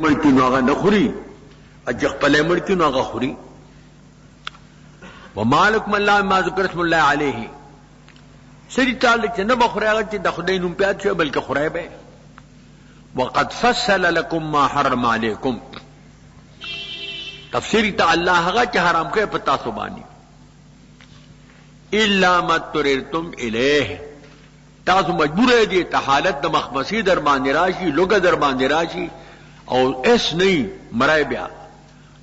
مړ کی نو هغه نه خوري اجه خپل مړ کی نو هغه خوري ومالکم الله ما ذکر اسم الله علیه سری تعالی چې نه بخوري هغه چې د خدای نوم پیاد شي بلکې خورای به وقد فصل لكم ما حرم عليكم تفسیر تعالی هغه چې حرام کړی په تاسو باندې الا ما اضطررتم الیه تاسو مجبور دي ته حالت د مخمسی در باندې راشي لوګه در باندې راشي او اس نه مرای بیا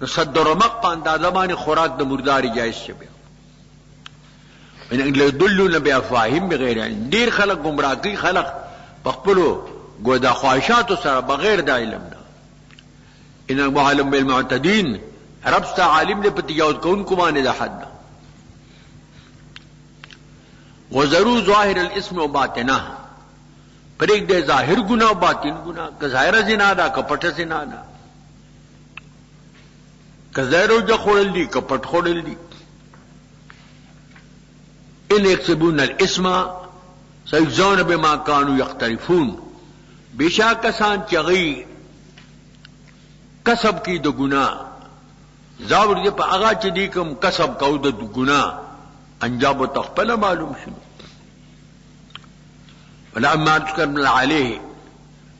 نو صدر مق په اندازه باندې خوراک د مرداري جایز شي بیا ان يدلون بافواههم بغیر علم ډیر خلک گمراه کوي خلک په خپلو ګودا خواهشات سره بغیر د علم نه ان المعلم بالمعتدين رب ستا عالم دې په تجاوز کوونکو باندې د حد وزرو ظاهر الاسم وباطنه پرېږ دې ظاهر ګناه او باطن ګناه که ظاهر زنا ده که پټه زنا ده که ظاهر او خوړل دي که پټ خوړل دي ان يكسبون الاسم سيجزون بما كانوا يقترفون بیشا کسان چغی کسب کی د گناہ زاور دې په هغه چې دې کوم کسب کو د گناہ انجام تخپل معلوم شنو ولا ما تکرم علیه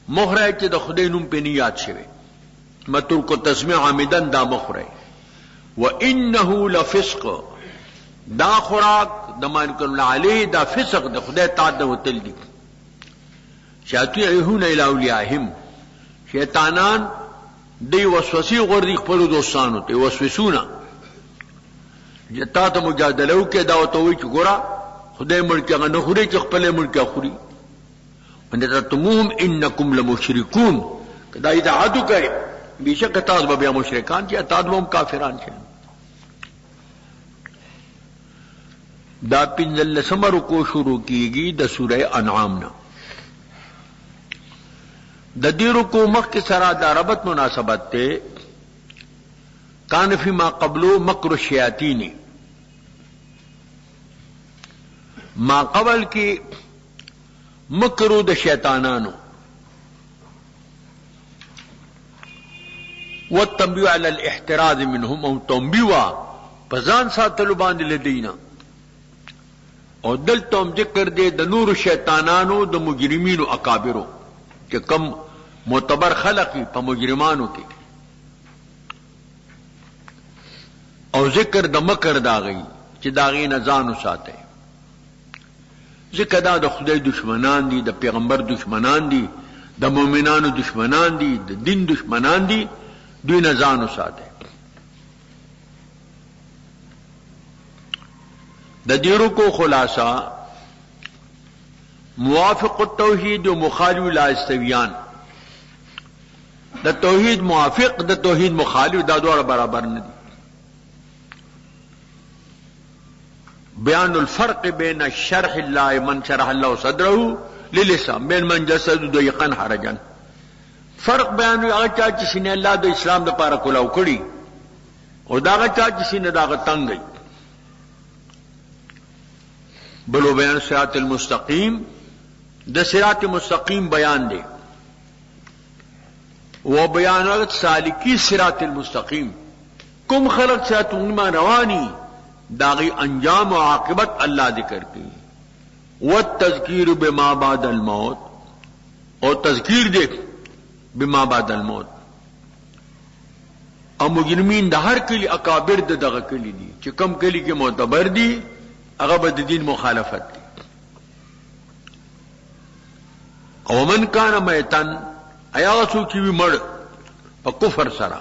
مخرج چې د خدای نوم په نیات شوی متر کو تسمیع عامدن دا مخرج وانه لفسق دا خوراک د مان کرم علیه دا فسق د خدای تعالی وتل دي شیاطین الى اولیاءهم شیطانان دی وسوسه غردی خپل دوستانو ته وسوسونه جتا ته مجادله وکي دا وته وی چې ګورا خدای ملک هغه نه خوري چې خپل ملک خوري ان تتموهم انکم لمشرکون کدا اطاعت کوي بیشک تاسو به بیا مشرکان چې تاسو هم کافران شئ دا پنځل سمرو کو شروع کیږي د سوره انعام نه د دې رکو مخ کې سره د ربط مناسبت ته کان فی ما قبلو مکر الشیاطین ما قبل کې مکرو د شیطانانو والتنبیه علی الاحتراز منهم او تنبیه پزان ساتلو باندې لدینا او دلته هم ذکر دی د نور شیطانانو د مجرمینو اکابرو چې کم معتبر خلقی په مجرمانو کې او ذکر د مکر داغي چې داغي نه ځان وساته ذکر دا د خدای دشمنان دي د پیغمبر دشمنان دي د مؤمنانو دشمنان دي د دین دشمنان دي دوی نه ځان وساته د دیرو کو خلاصہ موافق التوحید و مخالف لا استویان د توحید موافق د توحید مخالف دا دوه برابر نه دي بیان الفرق بین الشرح الله من شرح الله صدره للاسلام بین من جسد ضيقا حرجا فرق بیان هغه چې سینه الله د اسلام د پاره کولاو کړی او دا هغه چې سینه دا تنګي بلو بیان صراط المستقیم د صراط مستقیم بیان دی و بیانات سالکی صراط المستقیم کم خلق صراط ما روانی داغی انجام و عاقبت اللہ ذکر کی والتذکیر بما بعد الموت اور تذکیر دیکھ بما بعد الموت او مجرمین دا ہر کلی اکابر دا دغا کلی دی چی کم کلی کے معتبر دی اغبت دین مخالفت دی او من کان میتن ایاغسو چیوی مڑ پا کفر سرا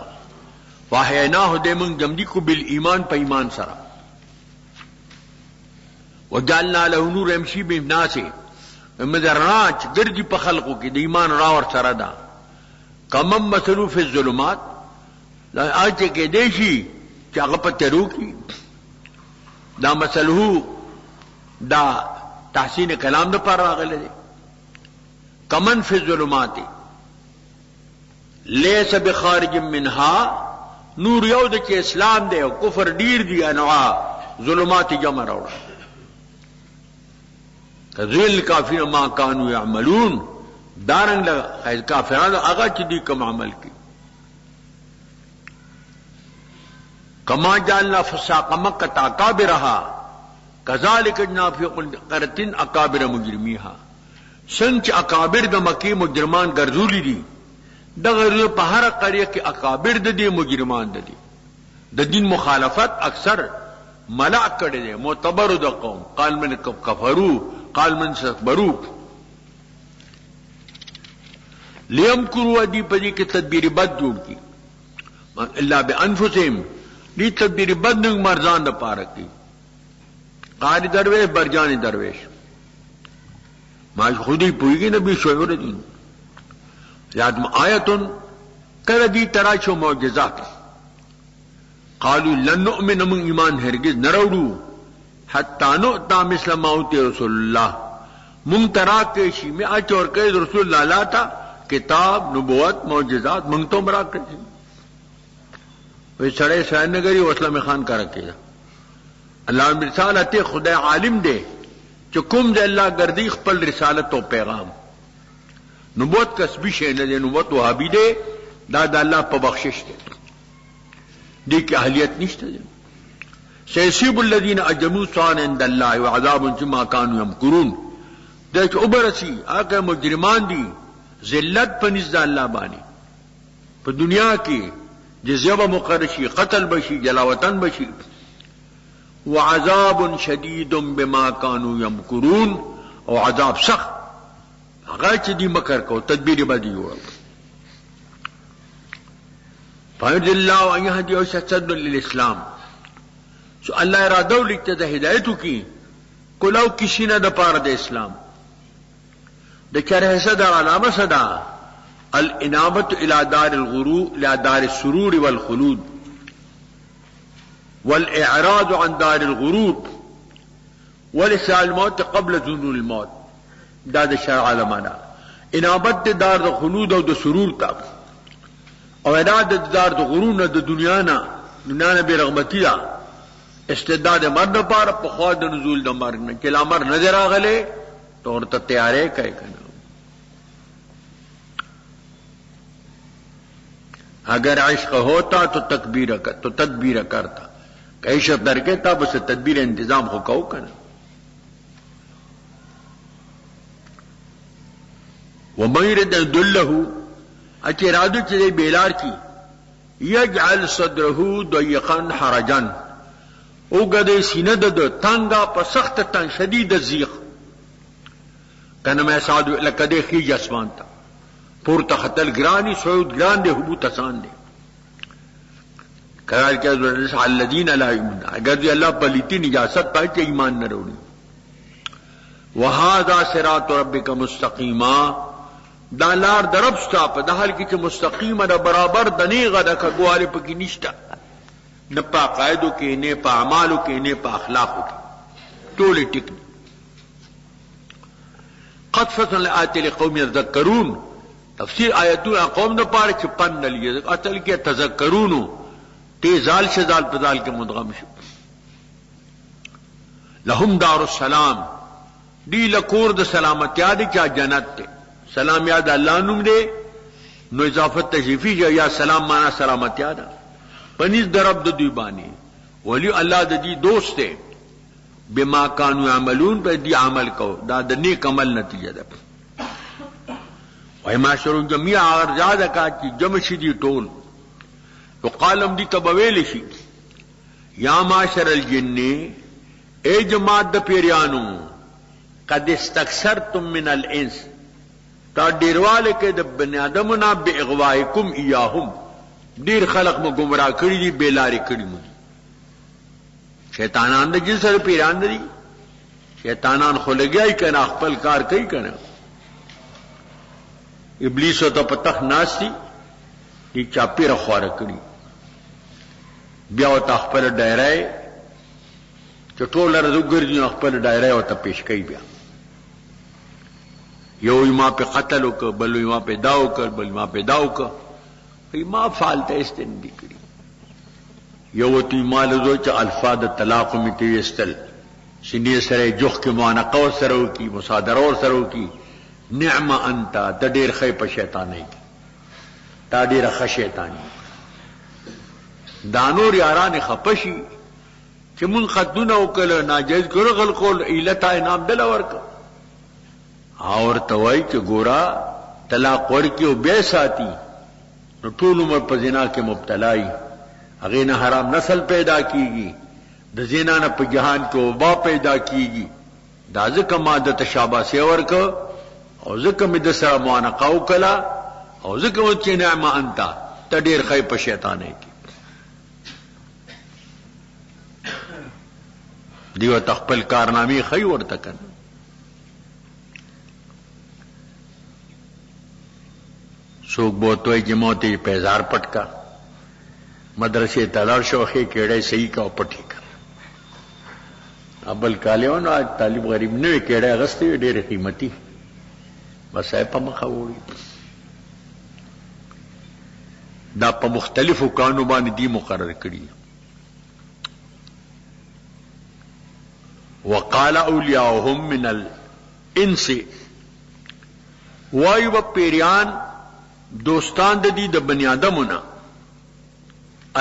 واحیناہو دے من جمدی کو بالایمان پا ایمان سرا وجعلنا له نور یمشی بالناس مدرناچ گردی پا خلقو کی دی ایمان راور سرا دا کمم مثلو فی الظلمات آجے کے دیشی چاگا پا تیرو کی دا مثلو دا تحسین کلام دا پر راغلے دے کمن فی الظلمات لیس بخارج منها نور یو د چې اسلام دی او کفر ډیر دی انواع ظلمات جمع راوړه کذل کافر ما كانوا يعملون دارنګ له کافرانو هغه چې دی کوم عمل کوي कमा जालना फसाक मक्का अकाबिरहा कज़ालिक जअलना फी कुल्लि क़रयतिन अकाबिर मुजरिमीहा। संच अकाबिर द मक्की मुजरिमान गर्जूली दी दगरु په هر قريه کې اکابر د دې مجرمان د دین مخالفت اکثر ملع کړي دي معتبر د قوم قال من کفروا قال من استكبروا ليمكروا دي په دې کې تدبیر بد جوړ کی الا بانفسهم دې تدبیر بد نه مرزان د پاره کی قاری درویش برجانی درویش ما خودی پویږي نبی شعور دین یاد آیتن کردی تراشو معجزات قالوا لن نؤمن من ایمان هرگز نروڑو حتی نؤتا مثل ما اوتی رسول اللہ من تراک شی میں اچور کہ رسول اللہ لاتا کتاب نبوت معجزات من تو مرا کر وی سڑے سائن نگری وسلم خان کا رکھے اللہ رسالت خدا عالم دے جو کم دے اللہ گردی خپل رسالت و پیغام نبوت کسبی شے نہ دے نبوت وہابی دے دادا اللہ پا بخشش دے دی کی اہلیت نشتا دے سیصیب الذین اجموا صان عند اللہ وعذاب جما کانوا یمکرون دے کہ ابرسی آقا مجرمان دی ذلت پا نزد اللہ بانی پا دنیا کی جزیہ مقرشی قتل بشی جلاوطن بشی وعذاب شدید بما کانوا یمکرون او عذاب سخت غاچ دی مکر کو تدبیر بدی ہوا فَيُرِيدُ اللَّهُ أَن يَهْدِيَهُ صَدًّا لِلْإِسْلَامِ سو اللہ ارادو لکھتے دا ہدایتو کی کلو کسی نہ دا پار دا اسلام دا چرہ صدا علامہ صدا الانابت الى دار الغرور الى دار السرور والخلود والاعراض عن دار الغرور ولساء الموت قبل ظنون الموت دا دا شرع علمانا انابت دا دار دا خلود او دا سرور تا او اعراض دا دار دا غرور نا دا دنیا بے رغبتی دا استعداد مرد پار پخواد نزول دا مرگ نا چلا مر نظر آگلے تو انتا تیارے کہے کنا اگر عشق ہوتا تو تدبیر کرتا کہ عشق در کے تا بس تدبیر انتظام ہو کہو کنا وَمَن يُرِدْ أَن يُضِلَّهُ اچھے ارادو چلے بیلار کی یجعل صدرہو ضیقاً حرجاً او گدے سینہ دد تنگا پا سخت تنگ شدید الزیق کنم سعدو لکدے خیج اسمان تا پورتا خطل گرانی سعود گران دے حبوت اسان دے قرار کیا رسع الذین لا یؤمنون اگر دی اللہ پلیتی نجاست پائے کہ ایمان نہ روڑی وَهَذَا صِرَاطُ رَبِّكَ مُسْتَقِيمًا دا لار درب ستا پا دا حال کی چھ مستقیم دا برابر دنیغا دا کگوالے پا کی نشتا نہ پا قائدوں کے نہ پا اعمالوں کے نہ پا اخلاقوں کے ٹولے ٹکنی قد فصل آیت لقوم یذکرون تفسیر آیتون قوم دا پارے چپن نلیے اصل کیا تذکرونو تے زال شزال پزال کے مدغم شو لہم دار السلام دی لکور دا سلامت یاد کیا جنت تے سلام یاد اللہ نم دے نو اضافت تشریفی جا یا سلام مانا سلامت یادا پنیز درب دا دوی بانی ولی اللہ دا دی دوست دے بما کانو عملون پہ دی عمل کو دا دا نیک عمل نتیجہ دا وہی معاشرون جمعیہ آگر زیادہ کہا چی جمع شدی ٹول تو قالم دی تبویل شی یا معاشر الجن اے جماعت دا پیریانو قد استکثرتم من الانس تا ډیروالے کې د بنی آدمنا بے اغوائکم ایاهم ډیر خلق مو گمراه کړی دي بیلاری کړی مو شیطانان د جن سره پیران دي شیطانان خو لګیای کنه خپل کار کوي کنه ابلیس ته پتخ ناشتي دي چاپیره خواره کړی بیا او خپل ډایره چټول راځوګرځي خپل ډایره او ته پیش کوي بیا یو ما پہ قتل ہو کر بل ما پہ داؤ کر بل ما پہ داؤ کر ما فالتا استندی کری یو تی مال زو چ الفاظ طلاق می تی استل سینې سره جوخ کې معانقه سره کی مصادره سره کی نعم انت تدیر خی په شیطان نه تا ډیر خ شیطانی دانور یاران خپشي چې مون خدونه وکړه ناجیز ګرغل کول ایلتا انعام دل ورکو اور توای چې ګورا طلاق ورکیو به ساتي نو ټول عمر په زنا کې مبتلای هغه نه حرام نسل پیدا کیږي د زنا نه په جهان کې وبا پیدا کیږي دا ځکه ماده تشابه سی ورکو او ځکه مې د سره معانقه وکړه او ځکه چې نعمه انت ته ډیر خی په شیطانې کې دیو تخپل کارنامې خی ورته کړ څوک بوتوي چې موته پیزار پټکا مدرسې تلار شوخه کېړې صحیح کا پټی کا ابل کالیونو آج طالب غریب نه کېړې غستې ډېر قیمتي بس په مخه وړي دا په مختلفو قانونو باندې دی مقرر کړی وقال اولیاءهم من الانس وایو پیریان دوستان د دې د بنی آدمونه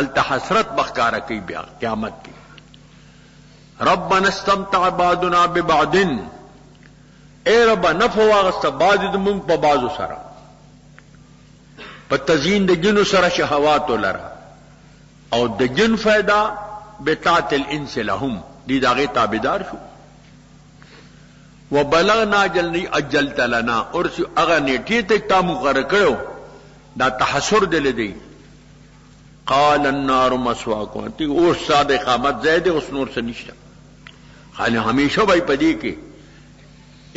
التحسرت بخکارا کوي بیا قیامت کې ربنا استمتع بعضنا ببعض اے رب نفع واغست بعض د مونږ په بعضو سره په تزیین د جنو سره شهوات لرا او د جن فائدہ بتاعت الانس لهم دې داغه تابعدار شو وبلغنا اجلت لنا اور اغه نیټه ته تا مقرر کړو دا تحسر دل دی قال النار مسواکم تی اور ساده اقامت زید اوس نور سے نشته خالی همیشه وای پدی کې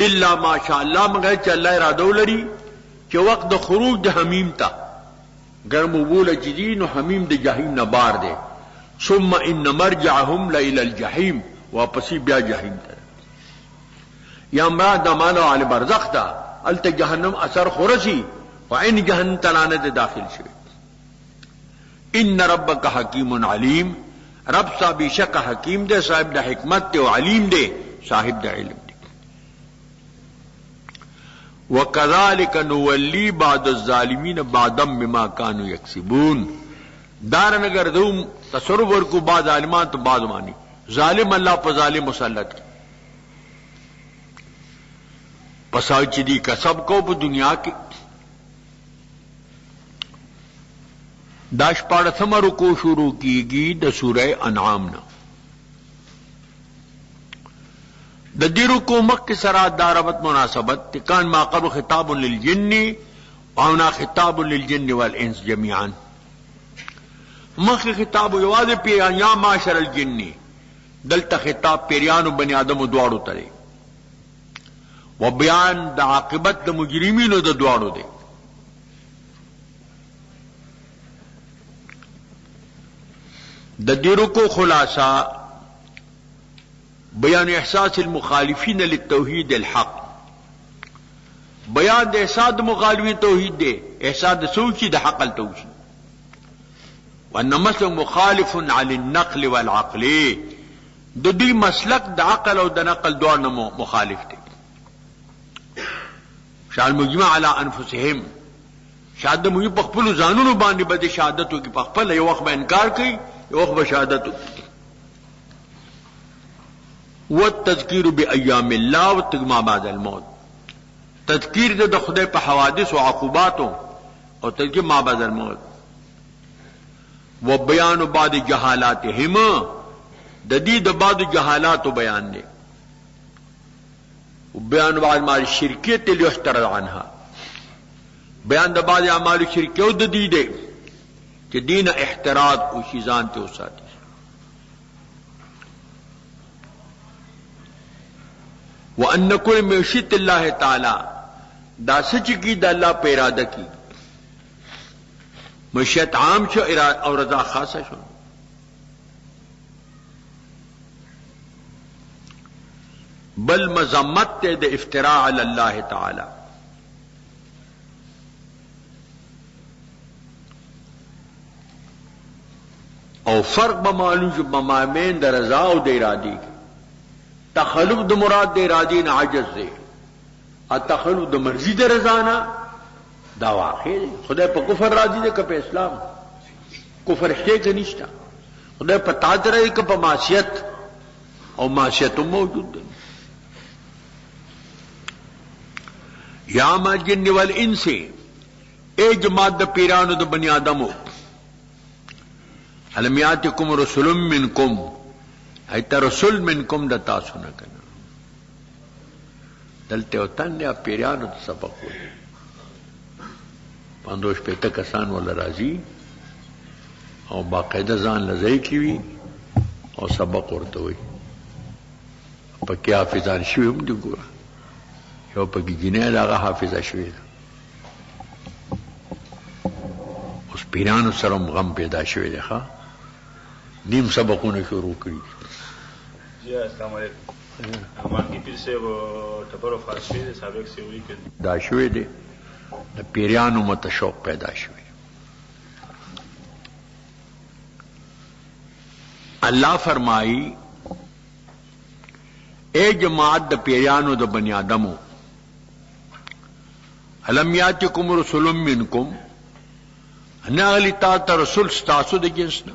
الا ماشاء الله مگر چې الله اراده ولري چې وخت د خروج د حمیم تا ګرم وبول جدین او حمیم د جهنم نه بار دی ثم ان مرجعهم الى الجحیم واپسی بیا جهنم ته یا مراد مانو علی برزخ تا الت جهنم اثر خورسی وعین جهنم تلانه داخل شوی ان ربک حکیم علیم رب صاحب شک حکیم دے صاحب د حکمت او علیم دے صاحب د علم دے وکذالک نولی بعض الظالمین بعضا بما كانوا یکسبون دارن اگر دوم تصرف ورکو بعض ظالمان تو بعض مانی ظالم اللہ پر ظالم مسلط پساو چې دی کسب کو په دنیا کې داش پاڑ ثمر کو شروع کیږي د سورہ انعام نه د دې رکو مکه سره داربت مناسبت کان ما قبل خطاب للجن او نا خطاب للجن والانس جميعا مخ خطاب یواز پیران یا معاشر الجن دلته خطاب پیران او بنی آدم دواړو ته و بیان د عاقبت د مجرمینو د دواړو دی د دیرو کو خلاصہ بیان احساس المخالفین للتوحید الحق بیان د احساس مخالفین توحید دے احساس سوچی د حق التوحید وان مسلک مخالف عن النقل والعقل د دې مسلک د عقل او د نقل دواړو مخالف دي شال مجمع علی انفسهم شهادت مو په خپل ځانونو باندې بده شهادت او په خپل یو وخت انکار کوي یو وخت بشهادت والتذکیر بایام الله وتجمع بعد الموت تذکیر د خدای په حوادث او عقوبات او تذکیر ما بعد الموت وبیان بعد جهالاتهم د دې د بعد جهالات بیان دي وبيان بعض اعمال الشركيه اللي يحترز عنها بیان د بعض اعمال الشركيه او د دې دي چې دین احتراز او شیزان ته وساتي وان كل مشیت الله تعالی دا سچ کی د الله په اراده کی مشیت عام شو او رضا خاصه شو بل مذمت تے د افتراء علی اللہ تعالی او فرق بمعلوم جو بمامین د رضا او د ارادی تخلف د مراد د ارادی نه عجز دی ا تخلف د مرضی د رضا نه دا واقع دی خدای په کفر راضی دی که په اسلام کفر شته کې نشته خدای په تا درې کې په معصیت او معصیت موجود دی یا ما جن والانس اے جماعت د پیرانو د بنی آدمو الم یاتکم رسول منکم ایت رسول منکم د تاسو نه کنه دلته او تنه پیرانو د سبق وایي پاندوش پته کسان ولا راځي او باقاعده ځان لځای کیوي او سبق ورته وایي پکې حافظان شوی هم دی ګوره یو پکې جنې هغه حافظه شوی ده اوس پیرانو سره غم پیدا شوی دی ښا نیم سبقونه شروع کړي جی السلام علیکم امان کی پیر سے وہ ٹبر فارسی دے سابق سے ہوئی کہ دا شوی دی د پیرانو متشوق پیدا شوی اللہ فرمائی اے جماعت د پیرانو د بنی آدمو الم یاتکم رسول منکم ناغلی تا رسول ستاسو د جنسنا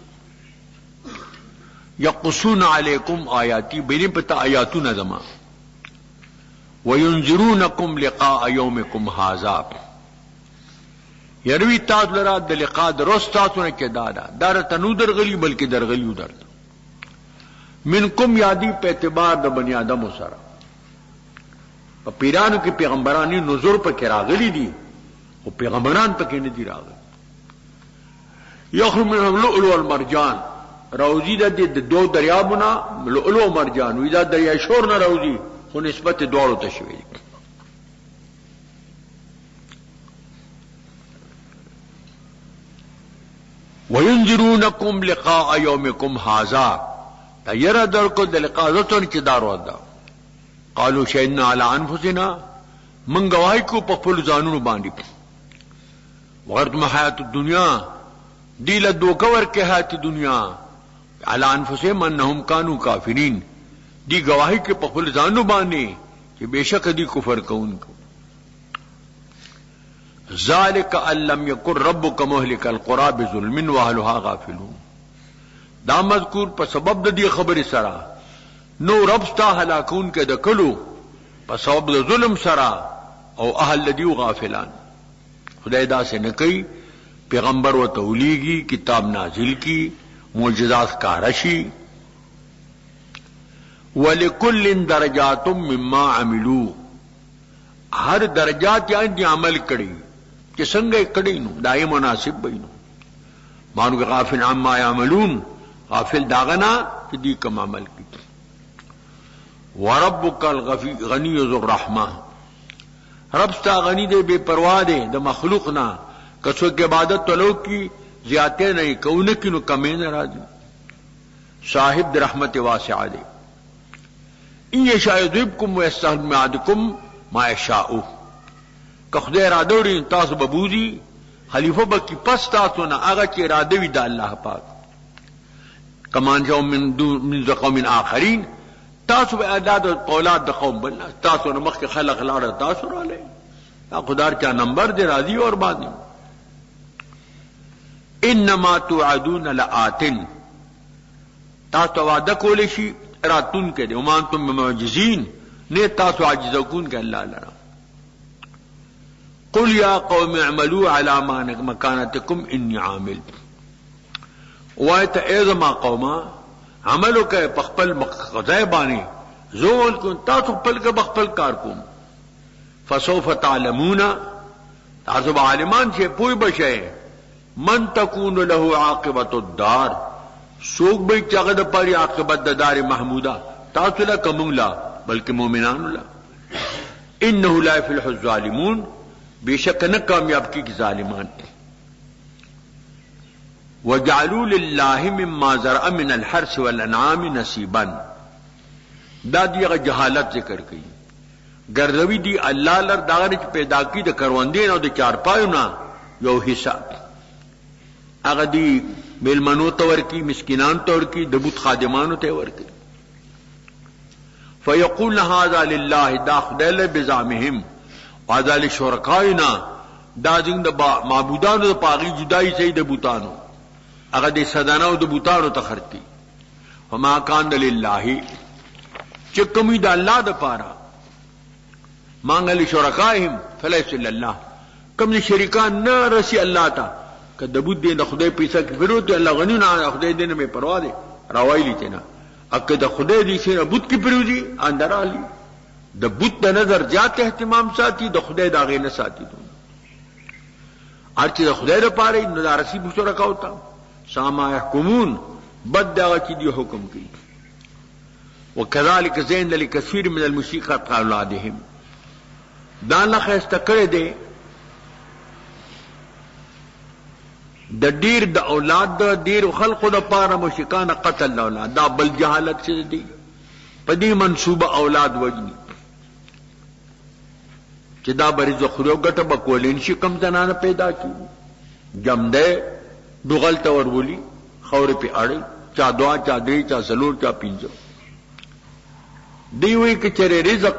یقصون علیکم آیاتی بینی پتا آیاتون ازما وینذرونکم لقاء یومکم هذا یروی تاسو لرا د لقاء د روز تاسو نه کې دار تنو درغلی بلکې درغلیو درته منکم یادی په اعتبار د بنی آدم سره په پیرانو کې پیغمبرانی نظر په کې راغلي دي او پیغمبران په کې نه دي راغلي یخرج منهم اللؤلؤ والمرجان روزی د دو دریابونه لؤلؤ او مرجان وی دا دریا شور نه روزی خو نسبت دوړو ته شوی وینذرونکم لقاء یومکم هذا تیرا در کو د لقاء ذاتون کی دارو دا قالوا شهدنا علی انفسنا من گواہی کو په خپل ځانونو باندې وغرتم حیات الدنیا دیل دوکور کې حیات دنیا علی انفسهم انهم كانوا کافرین دی گواہی کې په خپل ځانونو باندې چې بشک دی کفر کوونکو ذالک ان لم یکن ربک مهلک القرى بظلم واهلها غافلون دا مذکور په سبب د دې خبرې سره نو رب ستا هلاکون کې د کلو په سبب د ظلم سره او اهل لدی غافلان خدای دا سے نه کوي پیغمبر و تولیږي کتاب نازل کی معجزات کارشی ولکل درجات مما عملوا ہر درجات یعنی عمل کړي چې څنګه کړي نو دای مناسب وینو مانو غافل عما يعملون غافل داغنا چې دی کوم عمل کوي وربک الغنی ذو الرحمه رب ستا غنی دے بے پروا دے د مخلوق نہ کسو کی عبادت تلو کی زیادہ نہیں کون کی نو کمے نہ راضی صاحب د رحمت واسعہ دے ان یشاء یذبکم ویستغفر معدکم ما یشاء کہ خدای را دوری تاسو ببوزی خلیفہ بکی پس تاسو نہ هغه چې اراده وی د الله پاک کمان جو من قوم آخرین تاسو به اعداد اولاد د قوم بل تاسو نو مخ خلق لاړه تاسو را لې خدای چا نمبر دې راضی اور باندې انما توعدون لآتن تاسو وعده کول شي راتون کې دي ومان تم معجزین نه تاسو عاجز کوون کې الله لرا قل یا قوم اعملوا على ما مكانتكم اني عامل وایت ایزما قوما عملو کې پخپل مقضای باندې زول کو تاسو خپل کې بخپل کار کوم فسوف تعلمون تاسو عالمان چې پوي بشئ من تكون له عاقبت الدار سوق به چاغه د پاره عاقبت د دار محموده تاسو لا کوم لا بلکې مؤمنان لا انه لا يفلح الظالمون بشک نه کامیاب کی ظالمان وجعلوا لله مما زرع من الحرث والانعام نصيبا دا دیغه جهالت ذکر کړي ګرځوي دی الله لر داغه پیدا کی د کروندین او د چارپایونه یو حصہ هغه دی ملمنو تور کی مسکینان تور کی دبوت خادمانو ته ور کی فیقول هذا لله دا خدای بزعمهم وذل شرکاینا دا دین د معبودانو د پاغي جدای سي د بوتانو هغه د صدانه او د بوتانو ته خرج کی وما کان لله چې کومې د الله د پاره مانګل شرکائهم فلیس لله کوم شریکان نه رسی الله ته کله بوت دې د خدای پیسې کې پروت الله غنی نه خدای دې نه مې پروا دي راوایلی تینا اکه د خدای دې سره بوت کې پروزي اندرالی د بوت د نظر جات اهتمام ساتي د خدای دا غي نه ساتي ارچې د خدای لپاره نو دارسي بو سره کاوتا ساما يحكمون بدغه چې دی حکم کوي وكذلك زين لكثير من المشركات اولادهم دا نه خسته کړی دی د ډیر د اولاد د ډیر خلقو د پاره مشرکان قتل اولاد دا بل جهالت څه دی په دې منسوبه اولاد وجني چې دا بریز خورو ګټه بکولین شي کم زنانه پیدا کی جمده دغل تور ولي خور په اړي چا دعا چا درې چا سلور چا پینځه دی وی کې چره رزق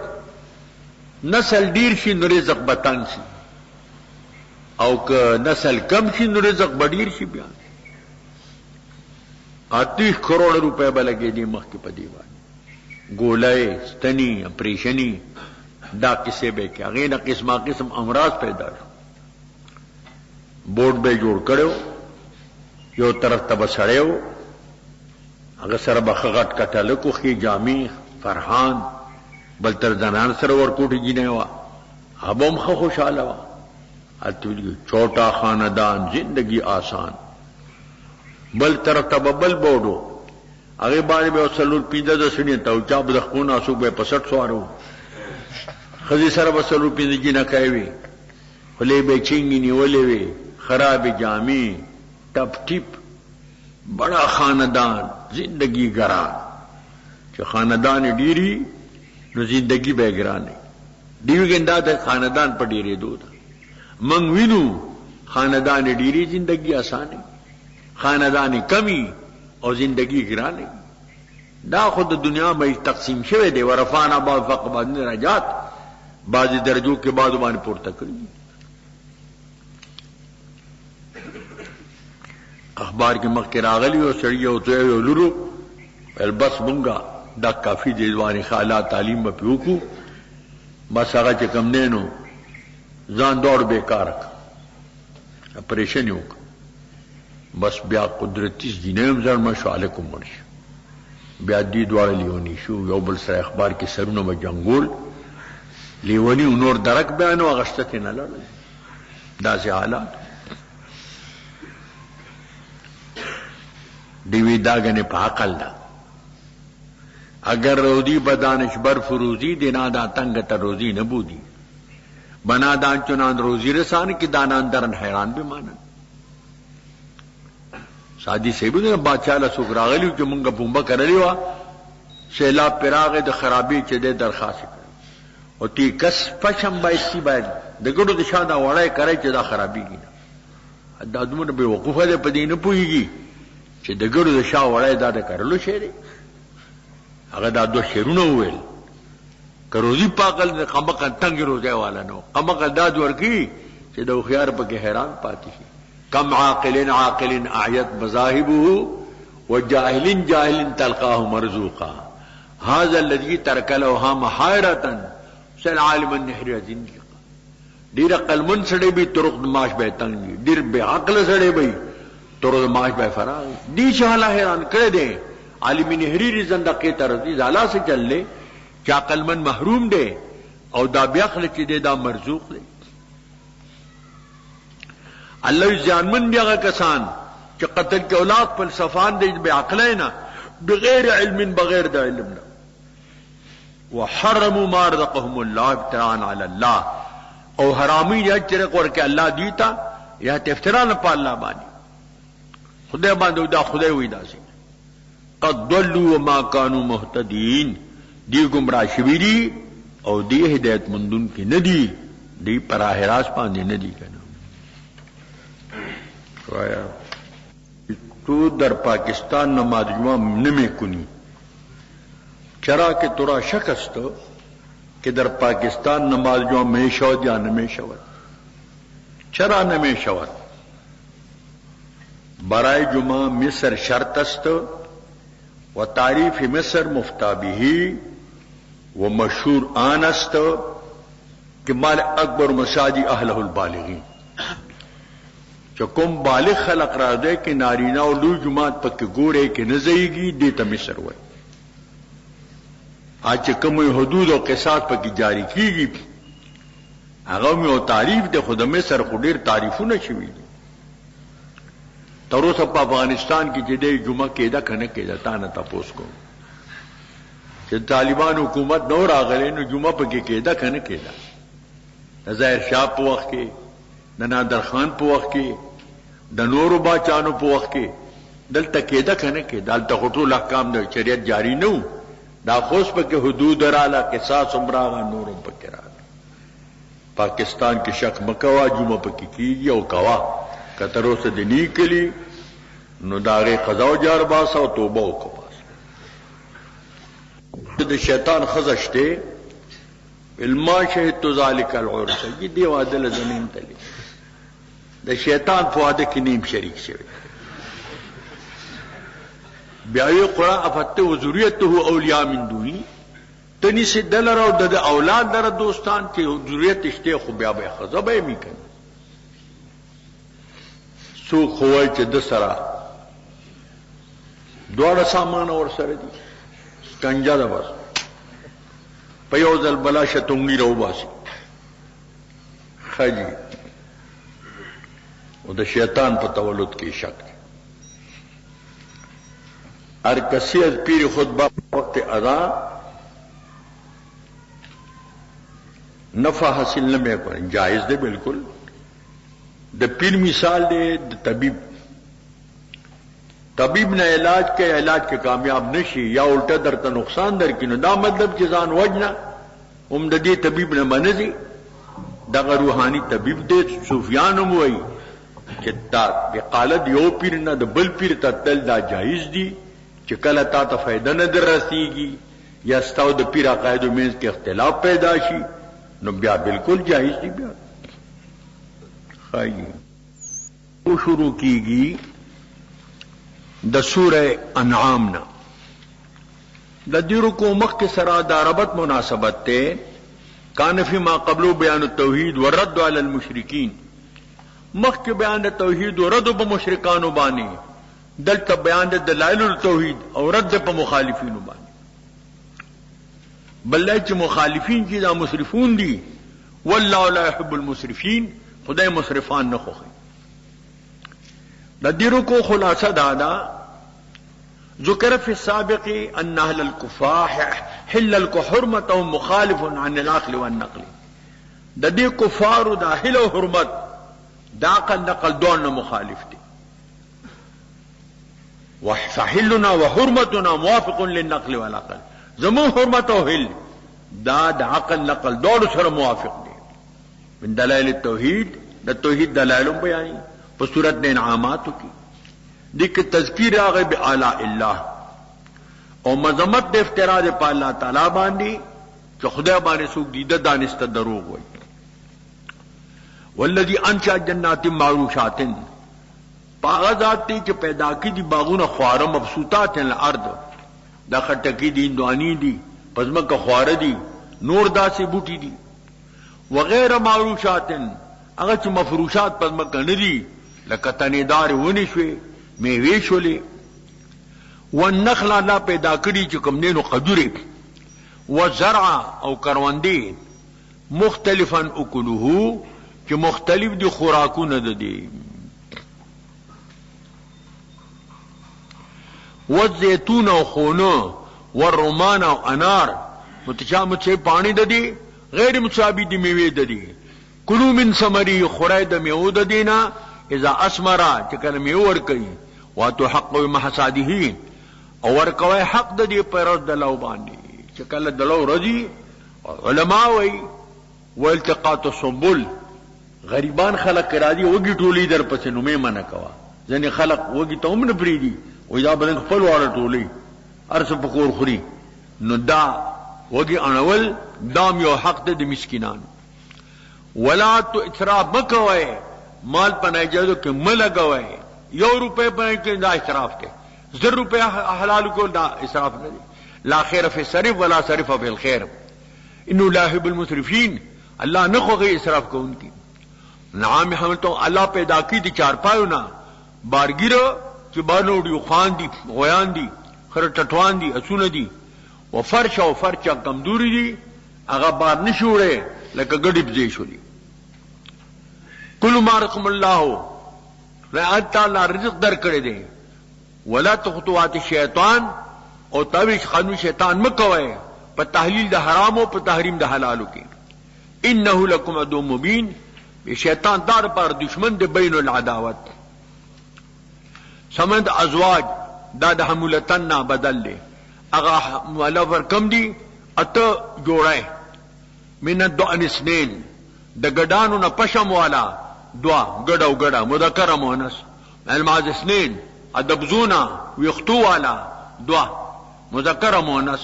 نسل ډیر شي نو رزق بتان شي او که نسل کم شي نو رزق بډیر شي بیا 30 کروڑ روپے بلګې دي مخ کې پدی باندې ګولای ستنی اپریشنی دا کسے بے کیا غیر قسمہ قسم امراض پیدا شو بورڈ بے جوڑ کړو یو طرف تب سړیو هغه سره بخغټ کټل کو خي جامع فرحان بل تر زنان سره ور کوټی جنې وا ابم خو خوشاله وا اتوی چھوٹا خاندان زندگی آسان بل طرف تب بل بورډو هغه باندې به وسلور پیدا د سړي ته او چا بدخونه اسو به 65 سوارو خزی سره وسلو پیندې جنا کوي ولې به چینګی نیولې وي خراب جامع ټپ ټپ بڑا خاندان زندگی ګران چې خاندان ډیری نو زندگی به ګران دی ګندا د خاندان په ډیری دوه من وینو خاندان ډیری زندگی آسان خاندان کمی او زندگی ګران دا خود دنیا مې تقسیم شوه دی ورفانا بعض فوق بعض درجات بعضی درجوں کے بعد باندې پورته کړی اخبار کې مخ کې راغلی او سړی او ته یو لورو البس مونږه دا کافی دی ځواني حالات تعلیم په وکړو بس هغه چې کم نه نو ځان دور بیکار اپریشن یو بس بیا قدرتی دینم زر مشو علیکم مرشي بیا دې دواړه لیونی شو یو بل سره اخبار کې سرونه به جنگول لیونی نور درک بیانو اغشته نه لړل دا سي حالات دیوی داغنه په عقل دا اگر رودی بدانش بر فروزی دینا دا تنگ تر روزی نبودی بنا دان چنان روزی رسان کی دانان درن حیران بھی مانن سادی سے بھی نے بادشاہ له سوګراغلی چې مونږه بومبه کړلی و سیلاب پراغه د خرابې چې د درخواست کړ او تی کس پشم بایستی باید د ګړو د شاده وړای کوي چې دا خرابېږي دا دمر به وقوفه ده پدې نه پويږي چې د ګړو د شاده وړای دا د کارلو شری هغه دا دوه شیرونه وویل کروزی پاکل د قمقل تنگ روزه والا نو قمقل دا ورکی چې د خيار په کې حیران پاتې شي کم عاقل اعیت مذاهبه وجاهل جاهل تلقاه مرزوقا هذا الذي ترك له محيرة سل عالم النحر زندگی ډیر عقل من سړی به طرق معاش به تنگ ډیر به عقل سړی به طرق معاش به فراغ دي شاله حیران کړی دی عالم نحری زندقه ترزی زالا سے چلے چې عقل من محروم دی او دا بیا خلک چې دا مرزوق دی الله ځانمن بیا کسان چې قتل کې اولاد فلسفان دی به عقلینا بغیر علم بغیر د علم وحرموا ما رزقهم الله ابتراء على الله او حرامي یا چې ورکه الله دیتا یا افتراء نه په الله باندې خدای باندې دا خدای وې داسي قد ضلوا وما كانوا مهتدين دی گمراه شوی دي او دی هدایت مندون کې نه دي دی پراه راست باندې نه دي کنه وایا تو در پاکستان نماز جمعه نمی کنی چرا کہ ترا شک است کہ در پاکستان نماز جمعه می شود یا نمی شود چرا نمی شود برای جمعه مصر شرط است و تعریف مصر مفتا به و مشهور آن است کہ مال اکبر مساجی اهله البالغین چکم بالغ خلق را دے کہ نارینا و لوی جماعت پک گوڑے کہ نزئیگی دیتا مصر ہوئے آج چکم حدود و قصاص پک جاری کی گی اغامی و تعریف دے خود مصر خودیر تعریفو نشوی دی تروس اپا افغانستان کی جدے جمعہ کیدا کھنے کیدا تانا تا پوس کو چھ طالبان حکومت نور آگلے نو جمعہ پکی کیدا کھنے کیدا ظاہر شاہ پو وقت کے د نادر خان په وخت کې د نورو باچانو په وخت کې دلته کېده کنه کې دلته ټول احکام د شریعت جاری نه وو دا خوش په کې حدود رااله قصاص عمره نورم په کې رااله پاکستان کې شک مکوا جمعه په کې کیږي او کوا کترو سے دنی کلی نو داغه قضا او جار باس او توبه او کپاس د شیطان خزشته علما شهد ذالک العرس کی دی وادل زمین تلی د شیطان په واده کې نیم شریک شوی بیا یو قرآن افته و ذریته اولیاء من دونی تنی سے دلر او د اولاد در دوستان کې ذریت اشته خو بیا به خزبه می کوي سو خوای چې د سرا دوړ سامان اور سره دي کنجا ده بس په یو ځل بلا شتونګي راو باسي خاجي او د شیطان په تولد کې شک هر کسی از پیر خطبه وقت ادا نفع حاصل نه مې کړ جائز دی بالکل د پیر مثال دی د طبیب نه علاج کې کامیاب نشي یا الټا درته نقصان درکینو دا مطلب چې ځان وجنه هم د دې طبیب نه منځي دغه روحاني طبیب دی صوفیان هم وایي چې دا بقالت یو پیر نه د بل پیر ته تل دا جایز دي چې کله تا ته فائدہ نه در رسیږي یا ستاسو د پیر عقایدو مینس کې اختلاف پیدا شي نو بیا بالکل جایز دي بیا خایي او شروع کیږي د سوره انعام نه د دې رکو مخ کې سره د ربط مناسبت ته کان فی ما قبل بیان التوحید والرد علی المشرکین مخ کې بیان د توحید او رد په مشرکانو باندې دلته بیان د دلایل التوحید او رد په مخالفینو باندې بلای چې مخالفین چې دا مسرفون دي والله لا يحب المسرفین خدای مسرفان نه خوښي د دې رکو خلاصه دا ذکر فی السابق ان اهل الكفاح حل الحرمه مخالف عن العقل والنقل د دې کفار د اهل او حرمت دا عقل نقل دون مخالف دي وحلنا وحرمتنا موافق للنقل والعقل زمو حرمت او حل دا د عقل نقل دون سره موافق دي من دلائل التوحید د توحید دلائل بیان په صورت د انعامات کی دغه تذکیر هغه به اعلی الله او مذمت د افتراء په الله تعالی باندې چې خدای باندې سوق دي د دانست دروغ وایي والذی انشا جنات معروشات باغات چې پیدا کی دي باغونه خواره مبسوطات الارض دا خټکی دي اندوانی دي پزماکه خواره دي نور داسې بوټي دي وغیر معروشات هغه چې مفروشات پزماکه نه دي لکه تنیدار ونی شوي میوه شولې والنخل لا پیدا کړي چې کوم نینو قدره وزرع او کروندې مختلفا اکلوه چې مختلف دي خوراکونه ده دي والزيتون او خونه والرمان او انار متشابه چې پانی ده دي غیر متشابه دي میوه ده دي کلوا من ثمره خورای د میوه ده دینه اذا اسمر چې کله میوه ور کوي واتو حق محصاده او ور کوي حق د دې پر د لو باندې چې کله د لو رضی علماء وي والتقاط السنبل غریبان خلق راځي وګي ټولي در پسې نو مې منه کوا ځنې خلق وګي ته هم نه پریدي وې دا بدن خپل واړه ټولي ارس پکور خوري نو دا وګي انول دام یو حق د مسکینان ولا تو اثراف مکوي مال په ناجایزو کې ملګوي ₹1 په کې دا اسراف دی. ₹1 حلال کول دا اسراف نه دی. لا خیر فی الصرف ولا صرف فی الخير انه لا يحب المسرفین. الله نه خوږي اسراف کوونکی. نعام حملتو الله پیدا کی دي چارپایونه بارګیرو چې باندې خوان دي غویان دي خر ټټوان دي اسونه دي او فرش او فرچا کمزوري دي هغه بار نشوړي لکه ګډي بځې شولي. کل ما رحم الله رات تعالی رزق در کړی دی ولا خطوات الشیطان او تاویش خانو شیطان مکوي په تحلیل د حرام او په تحریم د حلالو کې. انه لکم عدو مبین. شیطان دار پر دشمن دی بین العداوت. سمند ازواج دا د حمولتن نه بدل دی. اغه مولفر کم دی اته جوړای من الدعن اثنين د ګډانو نه پشم والا دعا ګډو ګډا مذکر مؤنث الماذ اثنين ادبزونا ويختو والا دعا مذکر مؤنث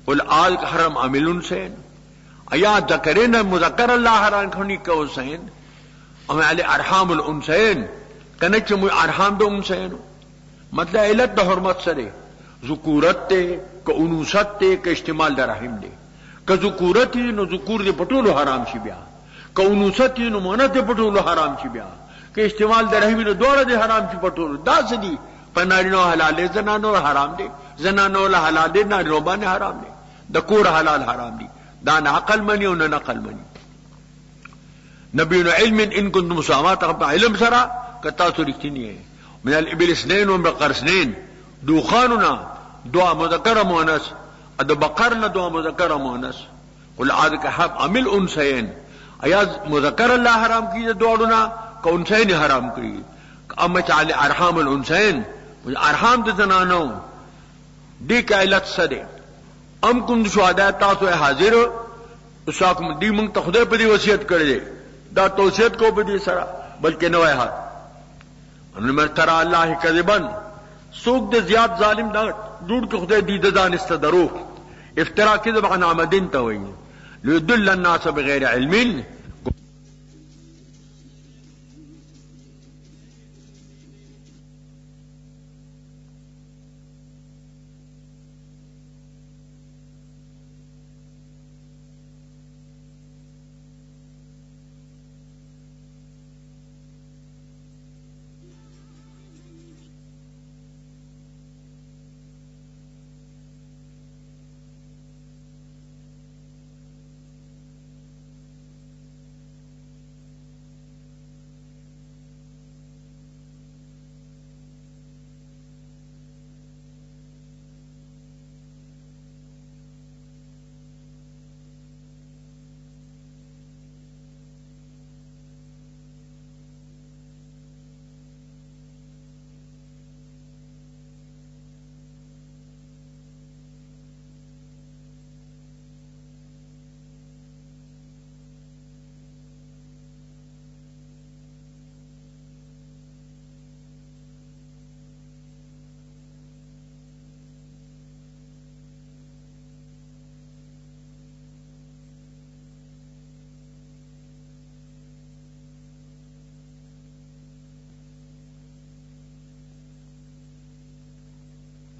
قل آل حرم عاملون سین ایا ذکرین مذکر الله حرام کھنی کو سین ام علی ارحام الانثیین کنه چې مو ارحام د انثیین مطلب علت د حرمت سره ذکورت ته ک انوثت ته ک استعمال د رحم دی. ک ذکورت نو ذکور دی پټولو حرام شي بیا. ک انوثت نو مونث دی پټولو حرام شي بیا. ک استعمال د رحم نو دوړه دی حرام شي پټولو. دا سدي پنارینو حلال زنانو حرام دی. زنانو له حلال دی نه روبانه حرام دی. د کور حلال حرام دی. دا نه عقل منی او نه نقل منی. نبی علم ان کنتم مسامات علم سرا کتا سورتنی من الابل اثنين وبقر اثنين دوخاننا دعا مذکر مؤنث اد بقرنا دعا مذکر مؤنث قل عاد کا حب عمل انثیین ایا مذکر الله حرام کی دوړنا کو انثیین حرام کړی اما تعالی ارحام الانثیین ارحام د زنانو دې کا علت سره ام کوم شهدا تاسو حاضر اساکم دې مونږ ته خدای په دې وصیت کړی دا توصیت کو په دې سره بلکې نو ہے ان مرترا الله کذبن سوق د زیات ظالم دا ډوډ کې خدای دې ددان استدرو افترا کذب عن عمدن ته وایي ليدل الناس بغیر علم.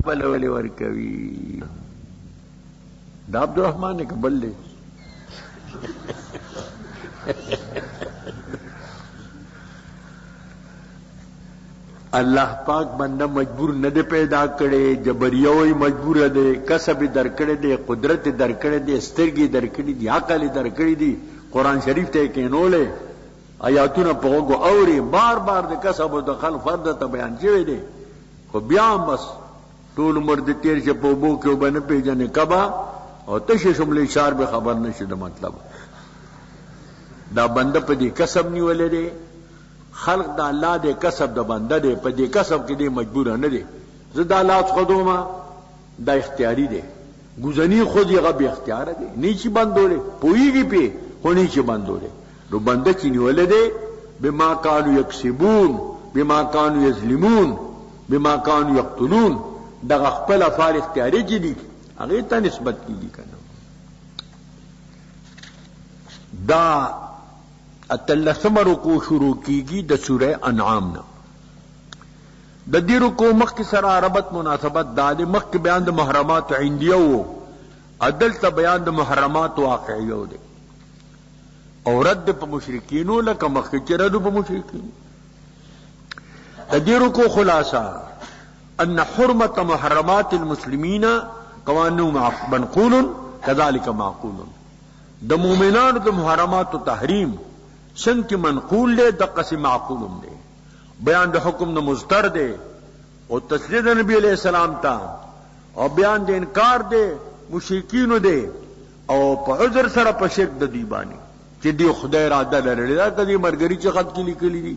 بلولی ورکوی دا عبدالرحمن نے قبل لے اللہ پاک بندہ مجبور نہ دے پیدا کرے جبریوی مجبور دے کسب در کڑے دے قدرت در کڑے دے سترگی در کڑی دی عقل در کڑی دی قرآن شریف تے کینولے آیاتون پوگو اوری بار بار دے کسب و دخل فرد تا بیان چوے دے خو بیان بس طول عمر د تیر شه په بو کې وبنه پیژنې کبا او تشه شملې اشار به خبر نشي د مطلب دا بنده په دې کسب نیولې دي خلق د الله دې کسب د بنده دې په دې کسب کې دې مجبور نه دي زدا الله خدوما دا اختیاري دي گزنی خود یې غو اختیار دي نه چی بندولې پويږي په هونی چی بندولې نو بنده چې نیولې دي بما كانوا يكسبون بما كانوا يظلمون بما كانوا يقتلون دغه خپل افعال اختیاري کې دي هغه ته نسبت کیږي کنه دا اتلسم رکوع شروع کیږي د سوره انعام نه د دې رکوع مخکې سره ربط مناسبت دا د مخکې بیان د محرمات عندیه وو، عدلته بیان د محرمات واقعیو دی او رد په مشرکینو لکه مخکې چې رد په مشرکینو. د دې رکوع خلاصه ان حرمت محرمات المسلمین قوانین منقول كذلك معقول. د مؤمنانو د محرمات تحریم څنګه منقول دی دغه سي معقول دی. بیان د حکم د مصدر دی او تسلیت نبی علیہ السلام ته او بیان د انکار دی مشرکینو دی او په عذر سره په شرک د دی باندې چې دی خدای اراده لري دا کدي مرګري چې خط کې لیکلي دي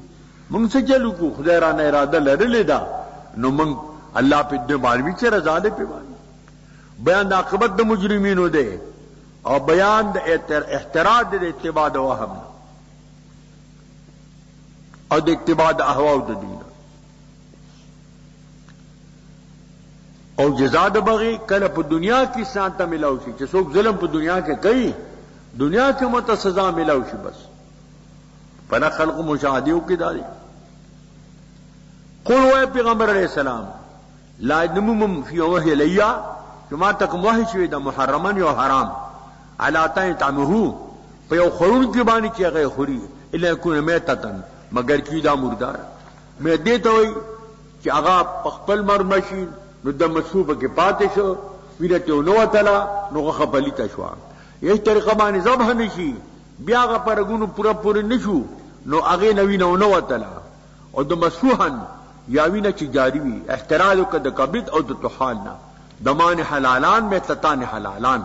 موږ څه چلو کو خدای را نه اراده لري دا نو موږ الله په دې باندې چې رضا دې په باندې بیان د عاقبت د مجرمینو دی او بیان د احتراز د اتباع د وهم او د اتباع د اهواء د دین او جزا د بغي کله په دنیا کې سانته ملاو شي چې څوک ظلم په دنیا کې کوي دنیا کې مت سزا ملاو شي بس پر خلق مشاهدیو کې داري. قل وای پیغمبر علیہ السلام لا نمم فی وحی لیا کما تک وحی شوی د محرمن یو حرام علا تعمه په یو خورون کې باندې چې هغه خوري الا یکون میتتن مگر کی دا مردار مې دې ته وای چې هغه خپل مرمشي نو د مصوبه کې پاتې شو ویرته نو تعالی نو خپلیته شو یی طریقه باندې ذبح نشي بیا هغه پرګونو پورا نشو نو هغه نو تعالی او د مسوحن یا وینه چې جاری وي احتراز وکړه د قبض او د توحال نه دمان حلالان میں تتان حلالان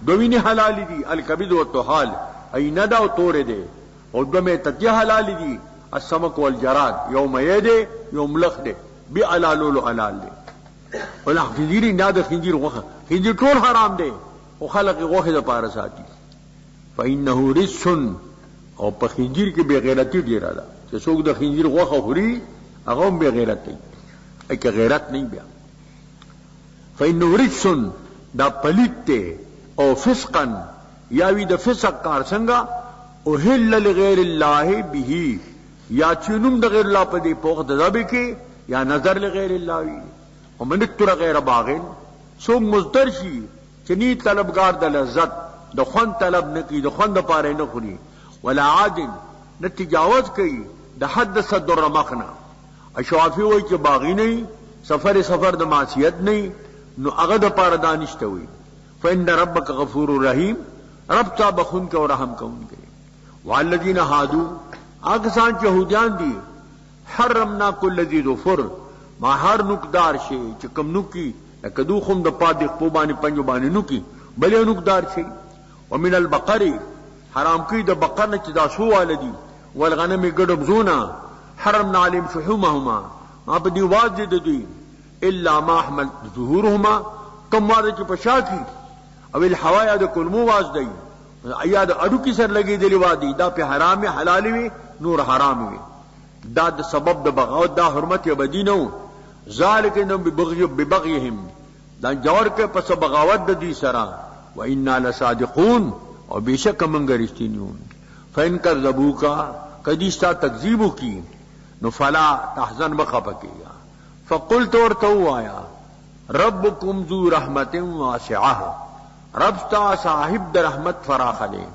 دوینی حلال دی القبض و توحال ایندا او تور دے او دو میں تتی حلال دی السمک والجراد یوم یدے یوم لخ دے بی علالول علال دے ولا خنزیر نه د خنزیر غوخه خنزیر ټول حرام دی او خلق غوخه د پاره ساتي فإنه رجس او په خنزیر کې بے غیرتی دی را ده چې څوک د خنزیر غوخه خوري هغه بے غیرت دی اګه غیرت نه بیا فإنه رجس دا پلیت ته او فسقا یاوی د فسق کار څنګه او هل لغیر الله به یا چونم د غیر الله په دی پوخ د ذبی کې یا نظر لغیر الله وی ومن تر غیر باغین سو مصدر شي چنی طلبگار د لذت د خون طلب نه کی د خون د پاره نه خوري ولا عادن نه تجاوز کوي د حد صدر مخنا اشوافی وای چې باغی نه سفر د معصیت نه نو هغه د پاره دانشته وي فإن ربک غفور رحیم رب تا بخون کو رحم کوونکی والذین هادو اګسان یهودیان دي حرمنا کل ذی ظفر ما هر نقدار شي چې کم نوکی کدو خم د پاد په باندې پنجو باندې نوکی بلې نقدار شي ومن البقر حرام کی د بقر نه چې دا شو والدي والغنم ګډب زونا حرمنا عليهم شحومهما ما په دی واجد دي الا ما حمل ظهورهما کم واده چې پشاکی او الحوایا د کلمو واز دی ایا د اډو کی سر لګي دی وادي دا په حرام حلال وي نور حرام وي دا د سبب د بغاوت دا حرمت بدینو ذالک انهم ببغيهم دا جوړ کې پس بغاوت د دې سره و انا لصادقون او بشک من غریستینون فین کذبوکا کدیستا تکذیب کی نو فلا تحزن مخفقیا فقلت ورتو آیا ربکم ذو رحمت واسعه رب تا صاحب در رحمت فراخ لے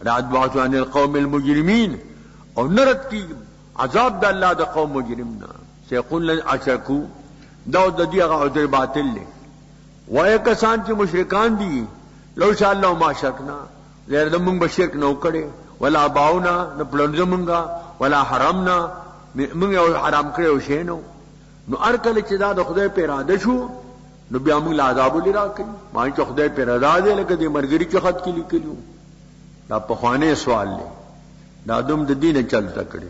رعد بعض عن القوم المجرمین او نرد کی عذاب دا اللہ دا قوم مجرمنا سیقول لن اشرکو داو دا دیغا عذر باطل لے وائے کسان چی مشرکان دی لو شاء اللہ ما شرکنا زیر دا منگ بشرک نو کڑے ولا باؤنا نپلنز منگا ولا حرمنا منگ حرام کرے وشینو نو ارکل چی دا خدای پی اراده شو نو بیا موږ لا عذاب لرا کوي ما چې خدای پر رضا دې لکه دې مرګري کې خط کې لیکلو دا په خوانه سوال دی دا دوم د دین چلتا کړي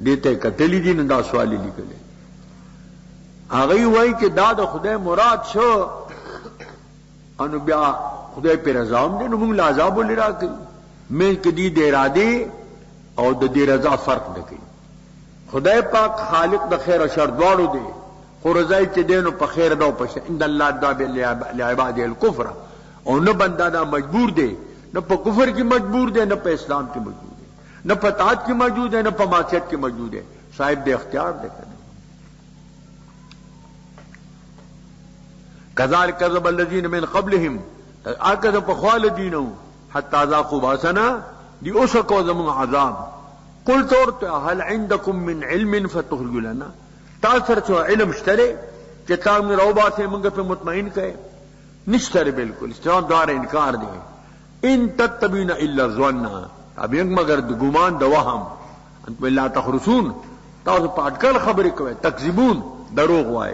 دې ته کتلی دین دا سوال لیکل هغه وایي چې دا د خدای مراد شو انو بیا خدای پر رضا دې نو موږ لا عذاب لرا کوي مې کدي د اراده او د دې رضا فرق نه کوي خدای پاک خالق د خیر او شر دواړو دی خورزای چې دینو په خیر دو پښه ان الله دعا لعباد الكفر او نه بندا دا مجبور دی نه په کفر کې مجبور دی نه په اسلام کې مجبور دی نه په طاعت کې موجود دی نه په معصیت کې موجود دی صاحب د اختیار دی کنه كذلك كذب الذين من قبلهم اكذا بخوال دینو حتى ذاقوا باسنا دی اوسکو زمون عذاب قل تورت هل عندكم من علم فتخرجوا لنا تاثر چو علم اشترے کتاب میں روبا سے منگ پہ مطمئن کہے نشترے بالکل استعمال دار انکار دے ان تتبین الا الظن اب ینگ مگر گمان دوہم انتم لا تخرسون تاسو پاٹکل خبر کوي تکذبون دروغ وای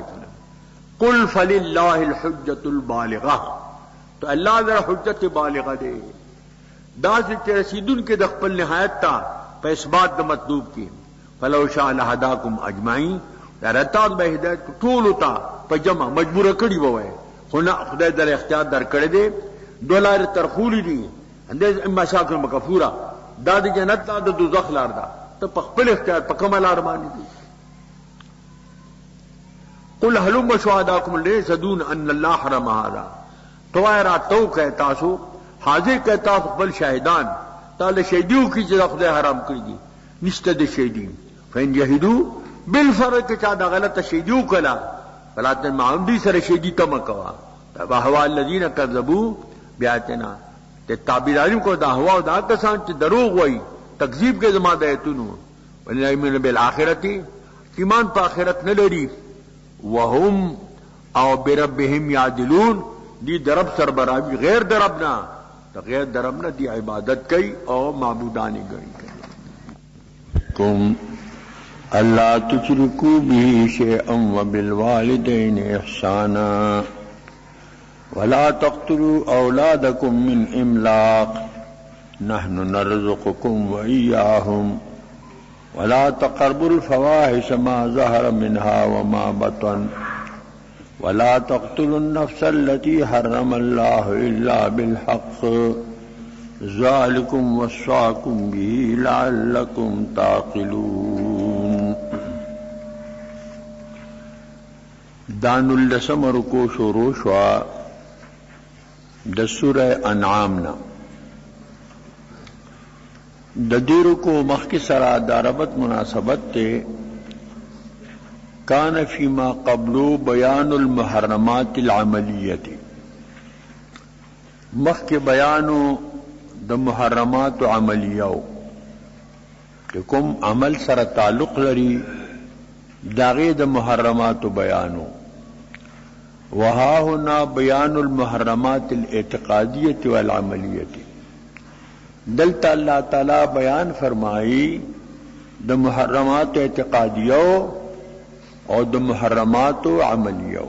قل فللہ الحجۃ البالغہ تو اللہ ذرا حجت بالغہ دے دا سے رسیدن کے د خپل نہایت تا په اثبات د مطلوب کی فلو شاء لهداکم اجمعین رتاد به ہدایت ټول تا په جمع مجبور کړي وای خو نه خدای در اختیار در کړی دی دولار ترخولی دي انداز مشاکل مکفورا دا د جنت دا د دوزخ لار دا ته په خپل اختیار په کومه لار باندې دي قل هلم شهداکم لیسدون ان الله حرم هذا توایرا تو کہتا سو حاضر کہتا خپل شاهدان تعالی شهیدیو کی چې خدای حرام کړی دي نشته د شهیدین فین یهدو بالفرق چا دا غلط شهیدیو کلا فلاتن معمدی سره شهیدی تم کوا تبا هوا الذین کذبوا بیاتنا ته تعبیرانی کو دا هوا دا کسان چې دروغ وای تکذیب کې زما د ایتونو ولایمن بالآخرتی ایمان په آخرت نه لري وهم او بربهم یعدلون دی درب سربراہی غیر دربنا تو غیر دربنا دی عبادت کئی اور معبودانی گئی کم اللہ تشرکو بھی شیئا وبالوالدین احسانا ولا تقتلوا اولادکم من املاق نحن نرزقکم وإیاہم ولا تقربوا الفواحش ما ظهر منها وما بطن ولا تقتلوا النفس التي حرم الله إلا بالحق ذلكم وصاكم به لعلكم تعقلون دان اللسم رکو شروع شوا د سورہ انعامنا د دیرو کو مخک سرا داربت مناسبت تے کان فیما قبل بیان المحرمات العملیت مخ کے بیانو د محرمات عملیو کہ کم عمل سر تعلق لری داغی د محرمات بیانو وہا ہونا بیان المحرمات الاعتقادیت والعملیت دلتا اللہ تعالی بیان فرمائی د محرمات اعتقادیو اور د محرمات و عملیو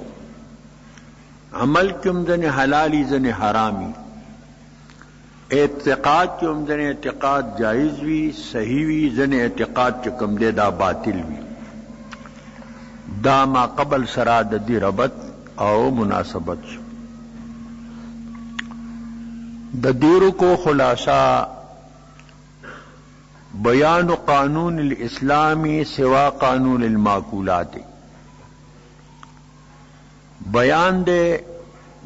عمل کم زن حلالی زن حرامی اعتقاد کم زن اعتقاد جائز وی صحیح وی زن اعتقاد چکم دے دا باطل وی دا ما قبل سرا د دی ربط او مناسبت د دیرو کو خلاصہ بیان قانون الاسلامی سوا قانون المعقولات بیان دے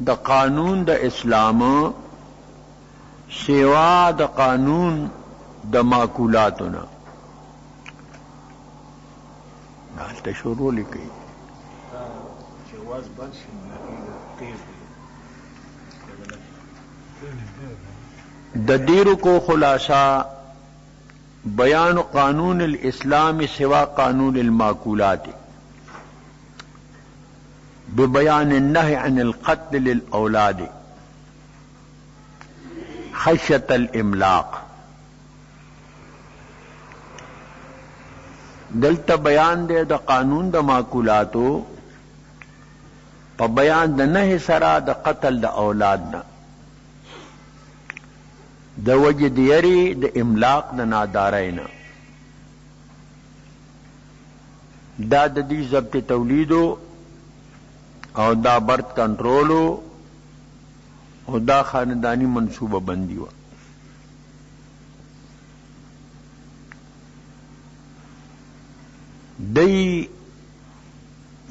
دا قانون دا اسلام سوا دا قانون دا معقولاتنا نالتا شروع لکی دا دیرو کو خلاصہ بیان قانون الاسلام سوا قانون المعقولات ببیان النهی عن القتل للاولاد خشیت الاملاق دلتا بیان دے دا قانون دا معقولاتو پا بیان دا نهی سرا دا قتل دا اولادنا دا وجد یری دا املاق دا نادارائنا دا دی ضبط تولیدو او دا برت کنٹرولو او دا خاندانی منصوبہ بندی وا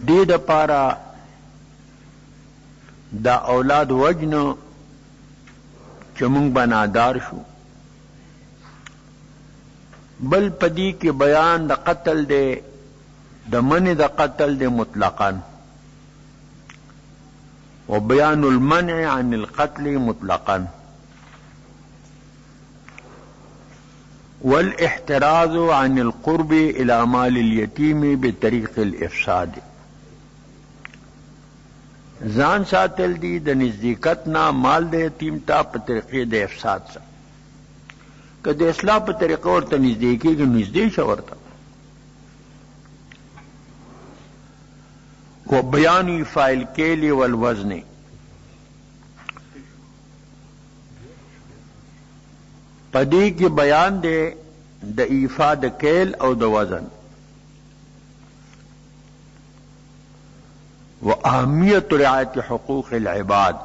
دی دا پارا دا اولاد وجنو چمونگ بنادار شو بل پدی کے بیان دا قتل دے دا من دا قتل دے مطلقاً وبيان المنع عن القتل مطلقا والاحتراز عن القرب إلى مال اليتيم بطريق الإفساد. ځان ساتل دي د نزدېکت نه مال د یتیم ته په طریقې د افساد سره. که د اصلاح په طریقه ورته نږدې کېږي نږدې شه ورته. وبيان إيفاء الكيل والوزن، پدې کې بیان دی د ایفا د کیل او د وزن و اهمیت رعایت حقوق العباد،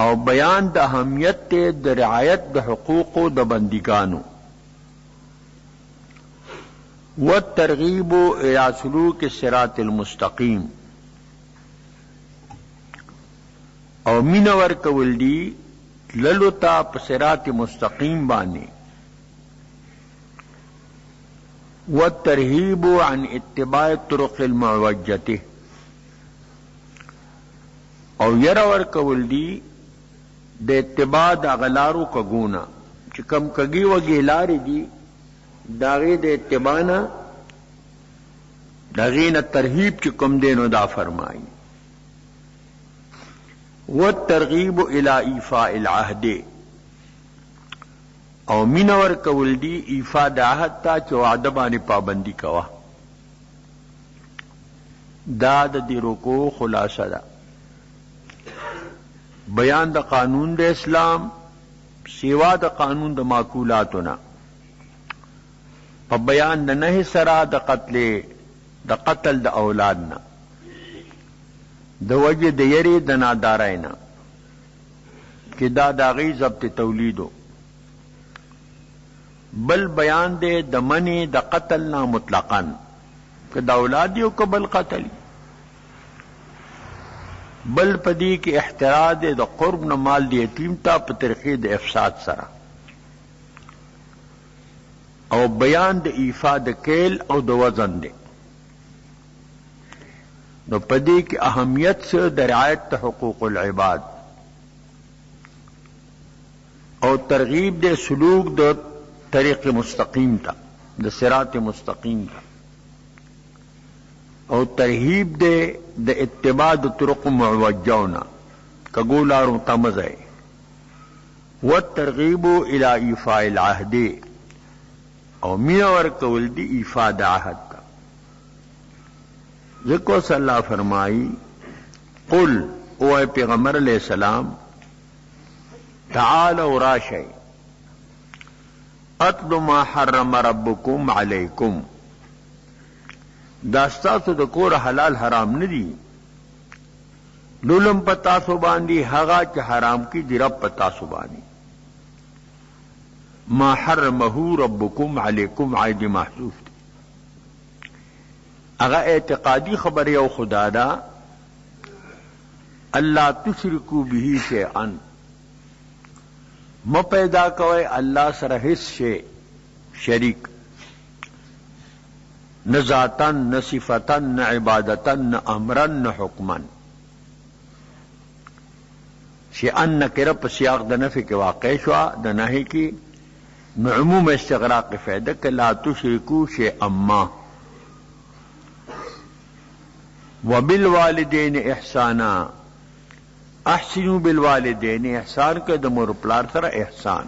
او بیان د اهمیت د رعایت د حقوقو د بندگانو والترغیب الى سلوک الصراط المستقیم، او مینور کول دی للتا پسرات مستقیم بانی والترہیب عن اتباع الطرق المعوجة، او یرور کول دی د اتباع د غلارو کګونا چې کم کګي وګي لاري دي داغه د اتباعنا داغه نه ترہیب چې کوم دینو دا فرمایي. والترغیب الى ایفاء العهد، او مینور کول دی ایفاء د عهد تا چې وعده باندې پابندی کوا. دا د دې رکو خلاصه ده. بیان د قانون د اسلام سیوا د قانون د معقولاتنا، په بیان د نهي سره د قتل د اولادنا، د وجه د یری د ناداراینا چې دا داغي ضبط تولیدو، بل بیان دے د منی د قتل نا مطلقاً کہ د اولاد یو قبل قتل، بل پدی کی احتراز دے د قرب نہ مال دی یتیم تا په طریقې د افساد سره، او بیان د ایفا د کیل او د وزن دے. نو پدی کی اہمیت سے د رعایت حقوق العباد، او ترغیب دے سلوک د طریق مستقیم تا د صراط مستقیم تا، او ترہیب دے د اتباع د طرق معوجونا کگولاروں تمزے، والترغیب الى ایفاء العہد، او مینور کول دی ایفاء د عہد تا. ذکر صلی اللہ فرمائی قل او اے پیغمبر علیہ السلام تعالوا راشئ اتل ما حرم ربکم علیکم، دا ستاسو د کور حلال حرام ندی، لولم پتاسو باندی هغه چې حرام کی دی رب پتاسو باندی. ما حرمه ربکم علیکم عید محذوف دی، هغه اعتقادی خبر یو خدا دا اللہ تشرکو به شیئا، م پیدا کوئے اللہ سره هیڅ شی شریک، نہ ذاتن نہ صفتن نہ عبادتن نہ امرن نہ حکمن. شیئن نکره په سیاق د نفی کې واقع شوا، د نهی کې نو عموم استغراق فائدہ کہ لا تشرکو شیئا ما. وبالوالدین احسانا، احسنو بالوالدین، احسان که د مور پلار سره احسان،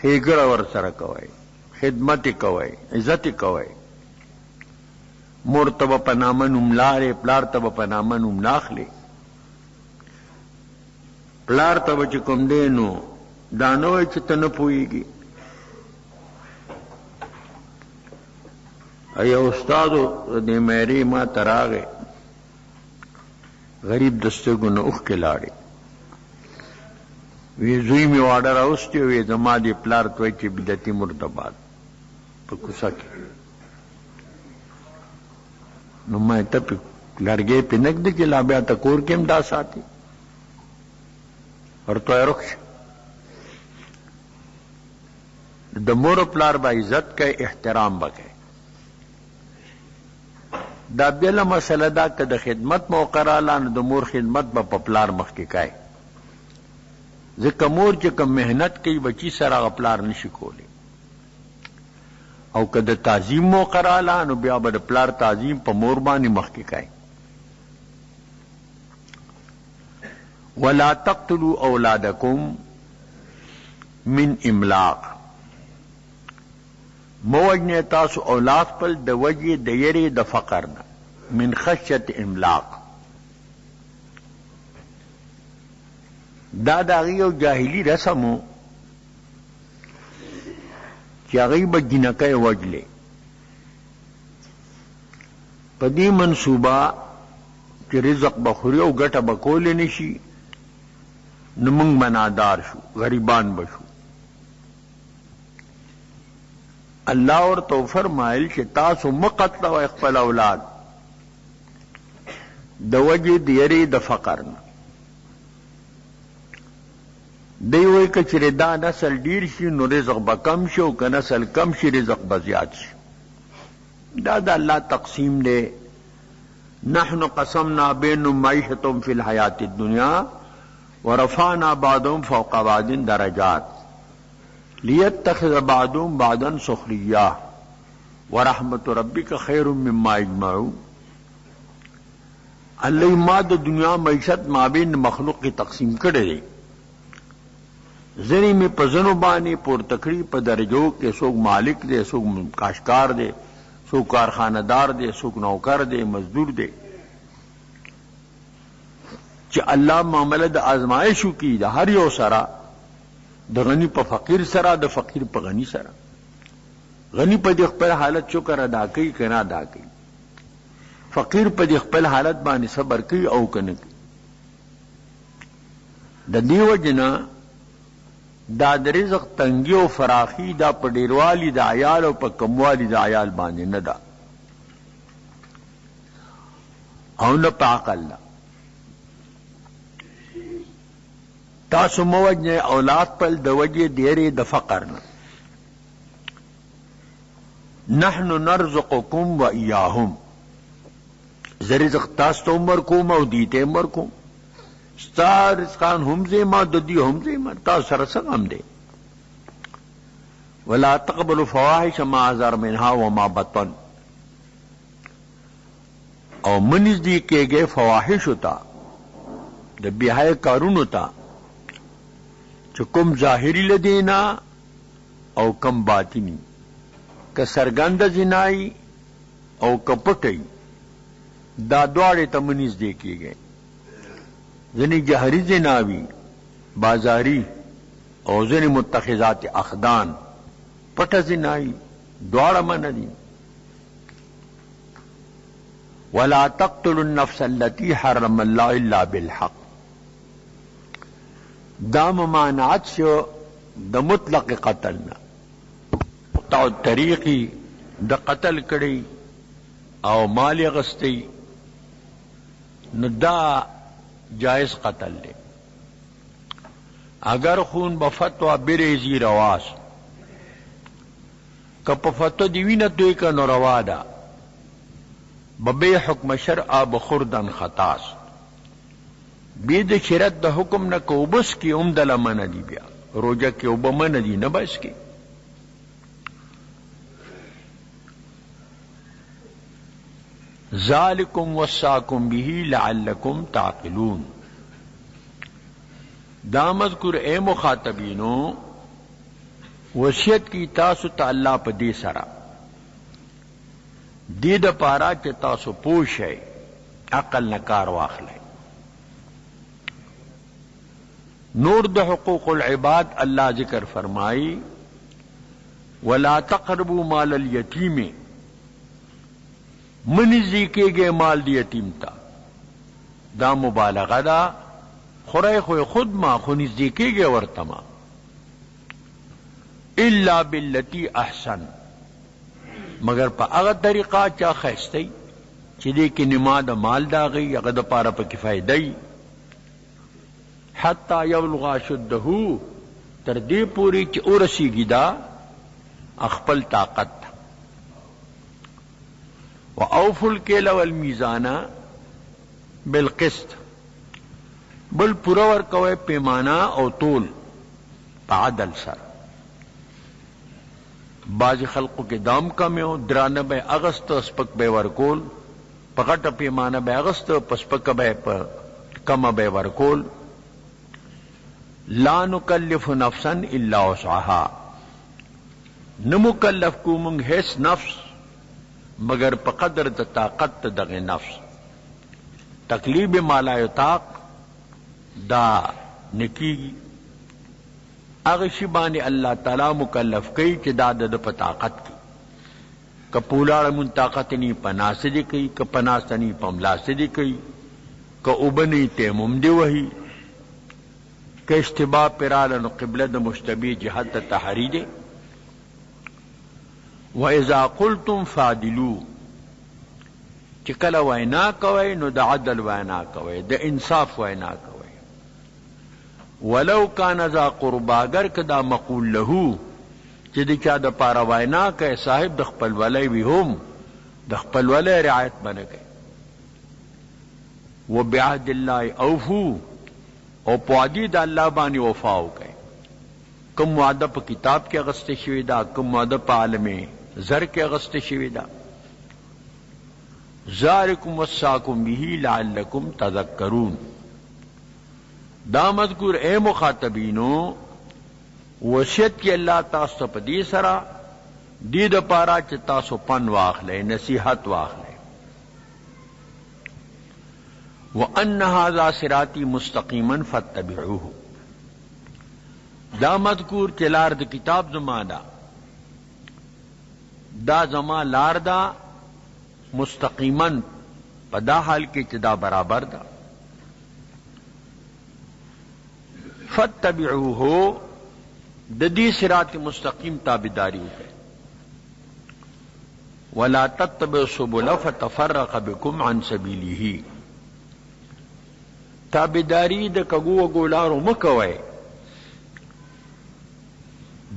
ښېګړه ور سره کوئ، خدمت کوئ، عزت کوئ. مور ته به په نامه نوم لارې، پلار ته به په نامه نوم ناخلې. پلار ته به چې کوم دی نو دا نه وایي چې ته نه پوهېږي. یو استادو د میرې ما ته راغی، غریب د سترګو نه اوښکې لاړې، وی زوی مې واډه راوستې، وی زما دې پلار ته وایي چې بدعتي مردباد په کوڅه کې. نو ما ته پې لرګی پې نږدې چې لا بیا ته کور کې هم دا ساتي، ورته وایي رخ شه. د مور پلار به عزت کوي، احترام به کوي. دا بیله مسله دا که د خدمت موقع راله نو د مور خدمت به په پلار مخکې کوي، ځکه مور چې کوم محنت کوي بچی سره هغه پلار نشي کولی. او که د تعظیم موقع راله نو بیا به د پلار تعظیم په مور باندې مخکې کوي. ولا تقتلوا اولادکم من املاق، موجنه تاسو اولاد خپل د وجې د یری د فقر نه، من خشیت املاق. دا د هغې یو جاهلي رسمو چې هغوی به جینکۍ وجلې. په دې منصوبه چې رزق به خوري او ګټه به کولی نه شي، نو موږ به نادار شو، غریبان به شو. الله ورته فرمایل چې تاسو مه قتلوئ خپل اولاد د وجې د یرې د فقر نه. دی وایي که چېرې دا نسل ډیر شي نو رزق به کم شي، او که نسل کم شي رزق به زیات شي. دا د الله تقسیم دی. نحن قسمنا بینهم معیشتهم فی الحیات الدنیا ورفعنا بعضهم فوق بعض درجات لیتخذ بعضهم بعضا سخریا ورحمت ربک خیر مما یجمعون. الله ما د دنیا معیشت مابین مخلوق کی تقسیم کړی دی. ځینې مې په ځنو باندې پورته کړي، په درجو کې څوک مالک دی، څوک کاشکار دی، څوک کارخانهدار دی، څوک نوکر دی، مزدور دی. چې الله معامله د آزمایشو کی د هر یو سره، د غنی په فقیر سره، د فقیر په غنی سره. غنی په دې خپل حالت شکر ادا کوي که نه ادا کوي، فقیر په دې خپل حالت باندې صبر کوي او که نه کوي. د دې وجې نه دا د رزق تنګي او فراخي دا په ډیروالي د عیال او په کموالي د عیال باندې نه ده، او نه په عقل ده. تاسو مه وژنئ اولاد خپل د وجې د یرې د فقر نه. نحن نرزقکم و ایاهم، زه رزق تاسو ته هم ورکوم او دوی ته هم ورکوم. ستا رزقان هم زیما د دوی هم زیما، تاسو سره څه غم دی. ولا تقبلوا فواحش ما ظهر منها وما بطن، او مه نږدې کېږئ فواحشو ته، د بېحیه کارونو ته، چې کوم ظاهري له دینا او کم باطنی، که سرګنده زنایی او که پټی، دا دواړې ته مه نږدې کېږئ. ځینې جهري زناوي، بازاري، او ځینې متخذات اخدان، پټه زنایی، دواړه منع دي. ولا تقتلوا النفس التي حرم الله الا بالحق، دا ممانعت شو د مطلق قتل نه. مقطع طریقی د قتل کړي او مال غستی، نو دا جائز قتل لے. اگر خون بفتوہ بریزی رواس، کپ فتو دیوینت دوی کا نو روادا ببے حکم شرع بخردن خطاس، بید شرط دا حکم نہ کوبس کی امدل من دی، بیا روجہ کی اوبمن دی نہ بس کی. ذالکم وصاکم به لعلکم تعقلون. دا مذکر اے مخاطبینو وصیت کی تاسو ته الله په دې سره، دې د پاره چې تاسو پوه شئ، عقل نه کار واخلئ. نور د حقوق العباد اللہ ذکر فرمائی، ولا تقربوا مال الیتیم، منزی کے گئے مال دی یتیم تا، دا مبالغہ دا، خورے خوی خود ما خونزی کے گئے ورتما، الا باللتی احسن، مگر پا اغا طریقہ چا خیستی چی دے کی نما دا مال دا گئی، اغا دا پارا پا کفائی دی، حتی یبلغ شدہو، تردی پوری چی ارسی گی دا اخپل طاقت. واوفوا الكيل والميزان بالقسط بل پورا ورکوي پیمانه او تول په عدل سره. بعض خلقو کې دام کم یو درانه به اغست سپک به ورکول په غټه پیمانه به اغست پسپک به په کم به ورکول. لا نکلف نفسا الا وسعها نمکلف کو مونږ هیڅ نفس مگر په قدر د طاقت دغه نفس. تکلیف ما لا یطاق دا نکی هغه شی باندې الله تعالی مکلف کوي چې دا د په طاقت کی کپولاړ مون طاقت نی پناسدی کوي ک پناستنی پملاسدی کوي ک وبنی تیمم دی وਹੀ ک اشتباه پرالن قبله د مشتبه جهت تحرید. واذا قلتم فاعدلوا چې کله وینا کوي نو د عدل وینا کوي د انصاف وینا کوي. ولو کان ذا قربا اگر کدا مقول له چې د چا د پاره وینا کوي صاحب د خپل ولای وی هم د خپل ولای رعایت باندې کوي. وبعهد الله اوفو او پوادی د الله باندې وفا وکړي. کوم وعده په کتاب کې اغسته شوی دا کوم وعده په عالم زر کې اغسته شوی دا. ذالکم وصاکم به لعلکم تذکرون. دا مذکور اے مخاطبینو وصیت کی اللہ تاسو په دې سره دې د پاره چې تاسو پن واخلئ نصیحت واخلئ. وان هذا صراطی مستقیما فاتبعوه. دا مذکور چې لار د کتاب زما دا زما لار دا مستقیما په دا حال کې چې دا برابر دا. فاتبعوه د دې صراط مستقیم تابعداري وکړئ. ولا تتبعوا السبل فتفرق بكم عن سبيله. تابعداري د کګو ګولارو مکوئ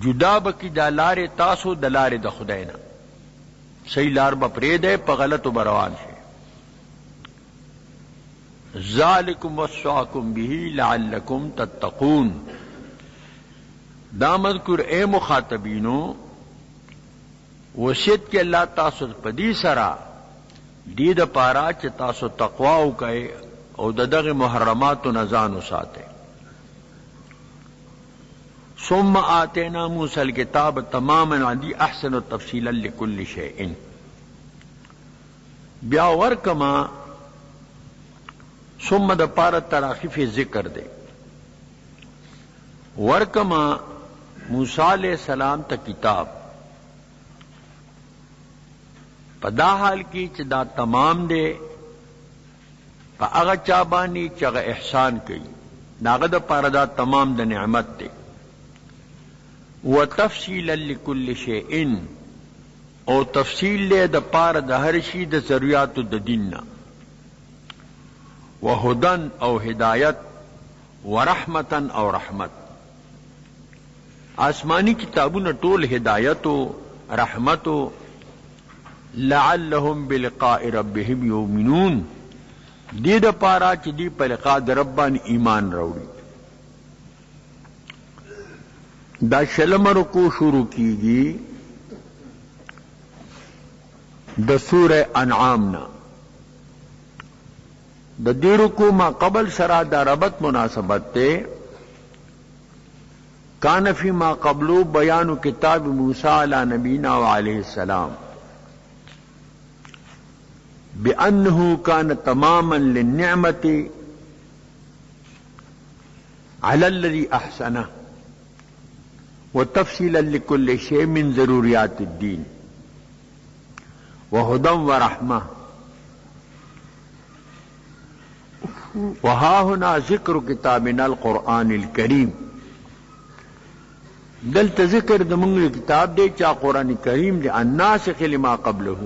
جدا بکی دا لارې تاسو د لارې د خدای نه. صحیح لار به پرېږدئ په غلطو به روان شئ. ذالکم وصاکم به لعلکم تتقون. دا مذکور اے مخاطبینو وصیت کې الله تاسو په دې سره دې د پاره چې تاسو تقوا وکئ او دغه محرماتو نه ځان وساتئ. ثم آتینا موسی الکتاب تماما علی احسن و تفصیلا لکل شیء. بیا ورکما ثم د پاره تراخیف ذکر دے ورکما موسی علیہ السلام ته کتاب پدا حال کی چې دا تمام دے په هغه چا باندې چې هغه احسان کوي داغه د پاره دا تمام د نعمت دے. وتفصیلا لكل شیء او تفصیل له د پاره د هر شی د ضرورت د دین نه. وهدن او هدایت ورحمتا او رحمت. آسمانی کتابونه ټول هدایت او رحمت لعلهم بلقاء ربهم یؤمنون. دې د پاره چې دی په لقاء د رب باندې ایمان راوړي. دا شلم رکو شروع کیږي د سورہ انعام نا. د دې رکو ما قبل سره دا ربط مناسبت ته کان فی ما قبلو بیان کتاب موسی علی نبینا وعلیہ السلام بأنه كان تماما للنعمة على الذي أحسنه وتفصيلا لكل شيء من ضروريات الدين وهدى ورحمة. وها هنا ذكر كتابنا القرآن الكريم. دلت ذکر د موږ کتاب دی چې قرآن کریم دی الناسخ لما قبله.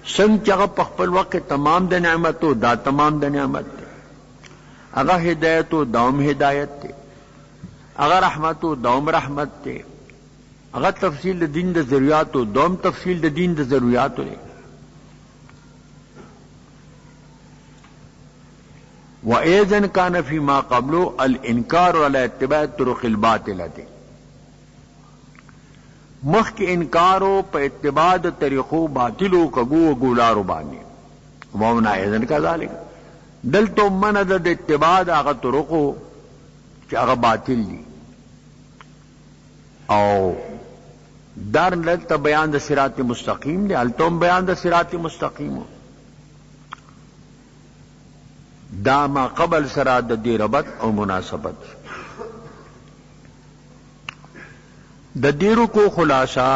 څنګه چې په خپل وخت تمام د نعمتو دا تمام د نعمت دی هغه هدایت او دوم هدایت دی هغه رحمت او دوم رحمت دی اگر تفصیل د دین د ضرورتو دوم تفصیل د دین د ضرورتو دی وأيضا كان فيما قبله الانکار على اتباع الطرق الباطله مخ کې انکارو په اتباع د طریقو باطلو کګو ګولارو باندې ومنا اذن كذلك دلته من د اتباع هغه طرقو چې هغه باطل دي او دار لته بیان د صراط مستقیم دی التم بیان د صراط مستقیم دا ما قبل سره د دې ربط او مناسبت د دیرو کو خلاصہ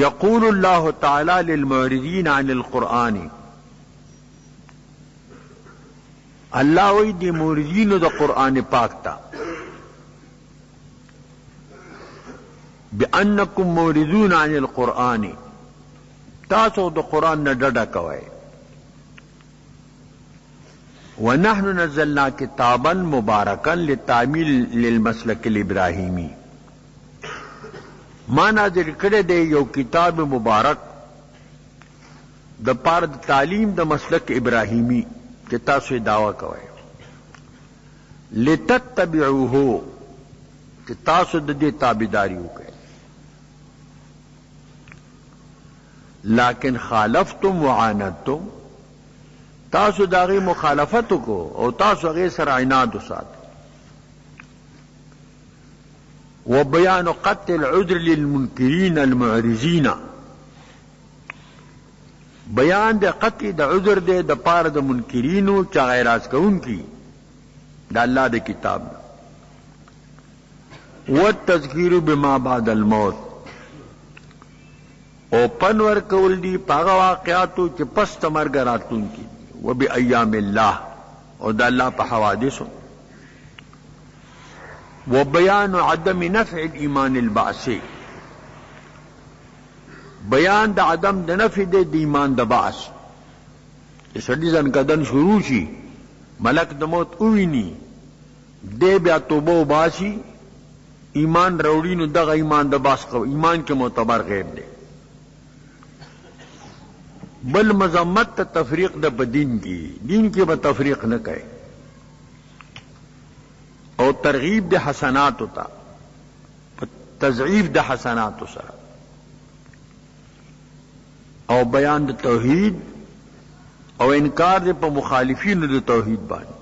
یقول الله تعالی للمعرضین عن القرآن اللہ وی دی معرضین د قرآن پاک تا بأنکم معرضون عن القرآن تاسو د قرآن نه ډډه کوئ ونحن نزلنا کتابا مبارکا للتعمیل للمسلک الابراہیمی ما نازل کړی دی یو کتاب مبارک د پاره د تعلیم د مسلک ابراهیمی چې تاسو یې دعوه کوئ لتتبعوه چې تاسو د دې تابعداري وکړئ لیکن خالفتم وعاندتم تاسو داغی مخالفت کو او تاسو هغه سره عناد وسات وبيان قطع العذر للمنكرين المعرضين بیان د قطع د عذر د پاره د منکرینو چې غیراز کوونکی د الله د کتاب والتذکیر بما بعد الموت او پنور کول دی پاغه واقعاتو چې پس تمرګ راتونکي وبأيام الله او د الله په حوادثو وبيان عدم نفع الإيمان البعثي بیان د عدم د نفع د ایمان د بعث سړي ځان کدن شروع شي ملک د موت اوویني دې بیا توبه وباسي ایمان راوړي نو دغه ایمان د بعث کو ایمان کې معتبر غیر دی بل مذمت ته تفریق د بدین کی دین کې به تفریق نه کوي او ترغیب د حسنات ہوتا تضعیف د حسنات سره او بیان د توحید او انکار د په مخالفین د توحید باندې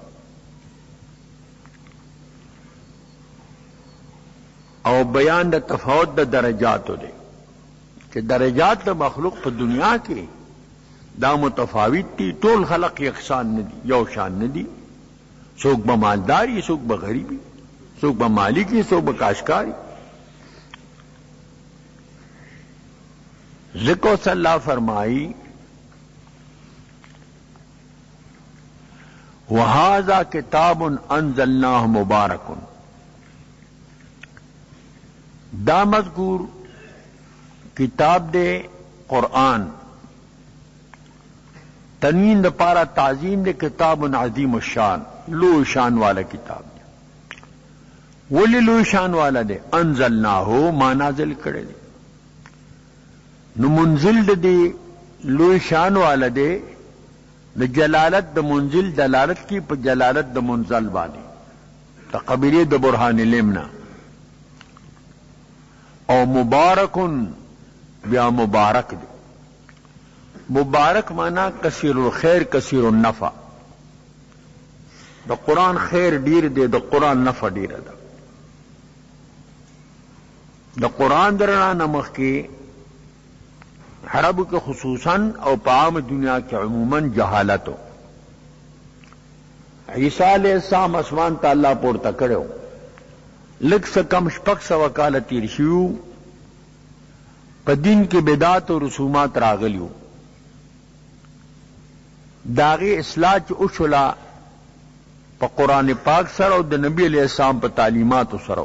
او بیان د تفاوت د درجاتو دی چې درجات د مخلوق په دنیا کې دا متفاوت دي ټول خلق یکسان نه دي یو شان نه دي څوک به مالداري څوک به غریبي څوک به مالکی څوک به کاشکاری ذکر صلی اللہ فرمائی وَهَذَا كِتَابٌ أَنزَلْنَاهُ مُبَارَكٌ دا مذکور کتاب دے قرآن تنوین دا پارا تعظیم دے کتاب عظیم الشان لو شان والا کتاب دے ولی لو شان والا دے انزلناہو ما نازل کرے دے نو منزل دے لو شان والا دے دا جلالت دا منزل دلالت کی پا جلالت دا منزل بانے تا قبیلی دا برحان لمنا او مبارکن بیا مبارک دے مبارک مانا کثیر الخیر کثیر النفع دا قرآن خیر ډیر دے دا قرآن نفع ډیر دا دا قرآن درنا نمخ کی حرب کے خصوصاً او پام دنیا کے عموماً جہالتو عیسیٰ علیہ السلام اسمان تا اللہ پورتا کرو لگ سکم شپک سوکال تیر شیو پا دین کے بدعات و رسومات راغلیو داغی اصلاح چ اشلا پا قرآن پاک سر او دا نبی علیہ السلام پا تعلیمات سر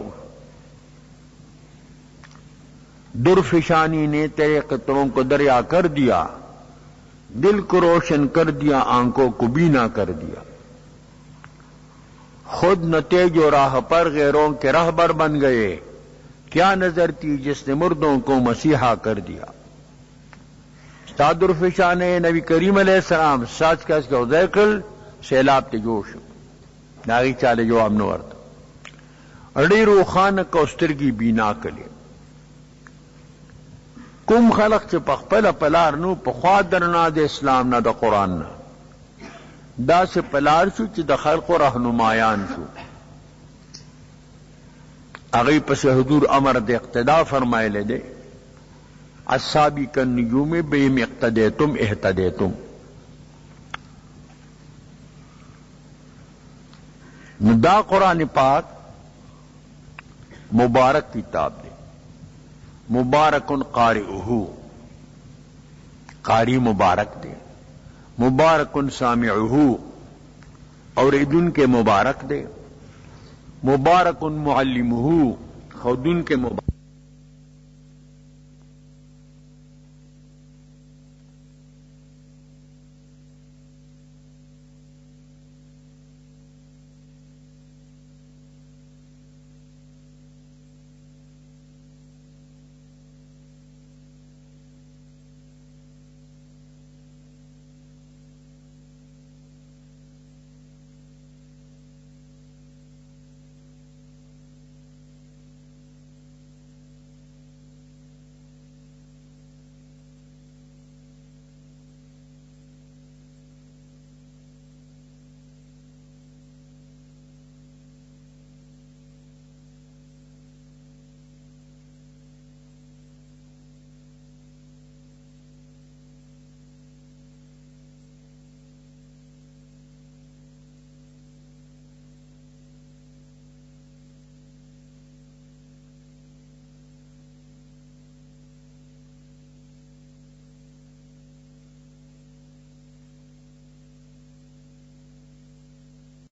درفشانی نے تیرے قطروں کو دریا کر دیا دل کو روشن کر دیا آنکھوں کو بینا کر دیا خود نتیج و راہ پر غیروں کے رہبر بن گئے क्या नजर थी जिसने मुर्दों को मसीहा कर दिया। तादुरफिशान नबी करीम अलैहिस्सलाम साच का उजैकल सैलाब ते जोश नागी चाले जवाब न वर्त अड़ीरो खान का उस्तरगी बीना कले कुम खलक च पखपल पलार नु पख्वा दरना दे इस्लाम ना द कुरान ना दा से पलार शु च द खल्क रहनुमायान शु अगई पस हुजूर अमर दे इक्तदा फरमाए ले दे अस्साबी कन नजूम बेम इक्तदे तुम एहतदे तुम दा कुरान पाक मुबारक किताब दे मुबारकुन कारिउहु कारी मुबारक दे मुबारकुन सामिउहु और इदुन के मुबारक दे मुबारकुन मुअल्लिमुहु खुदुन के मुबारक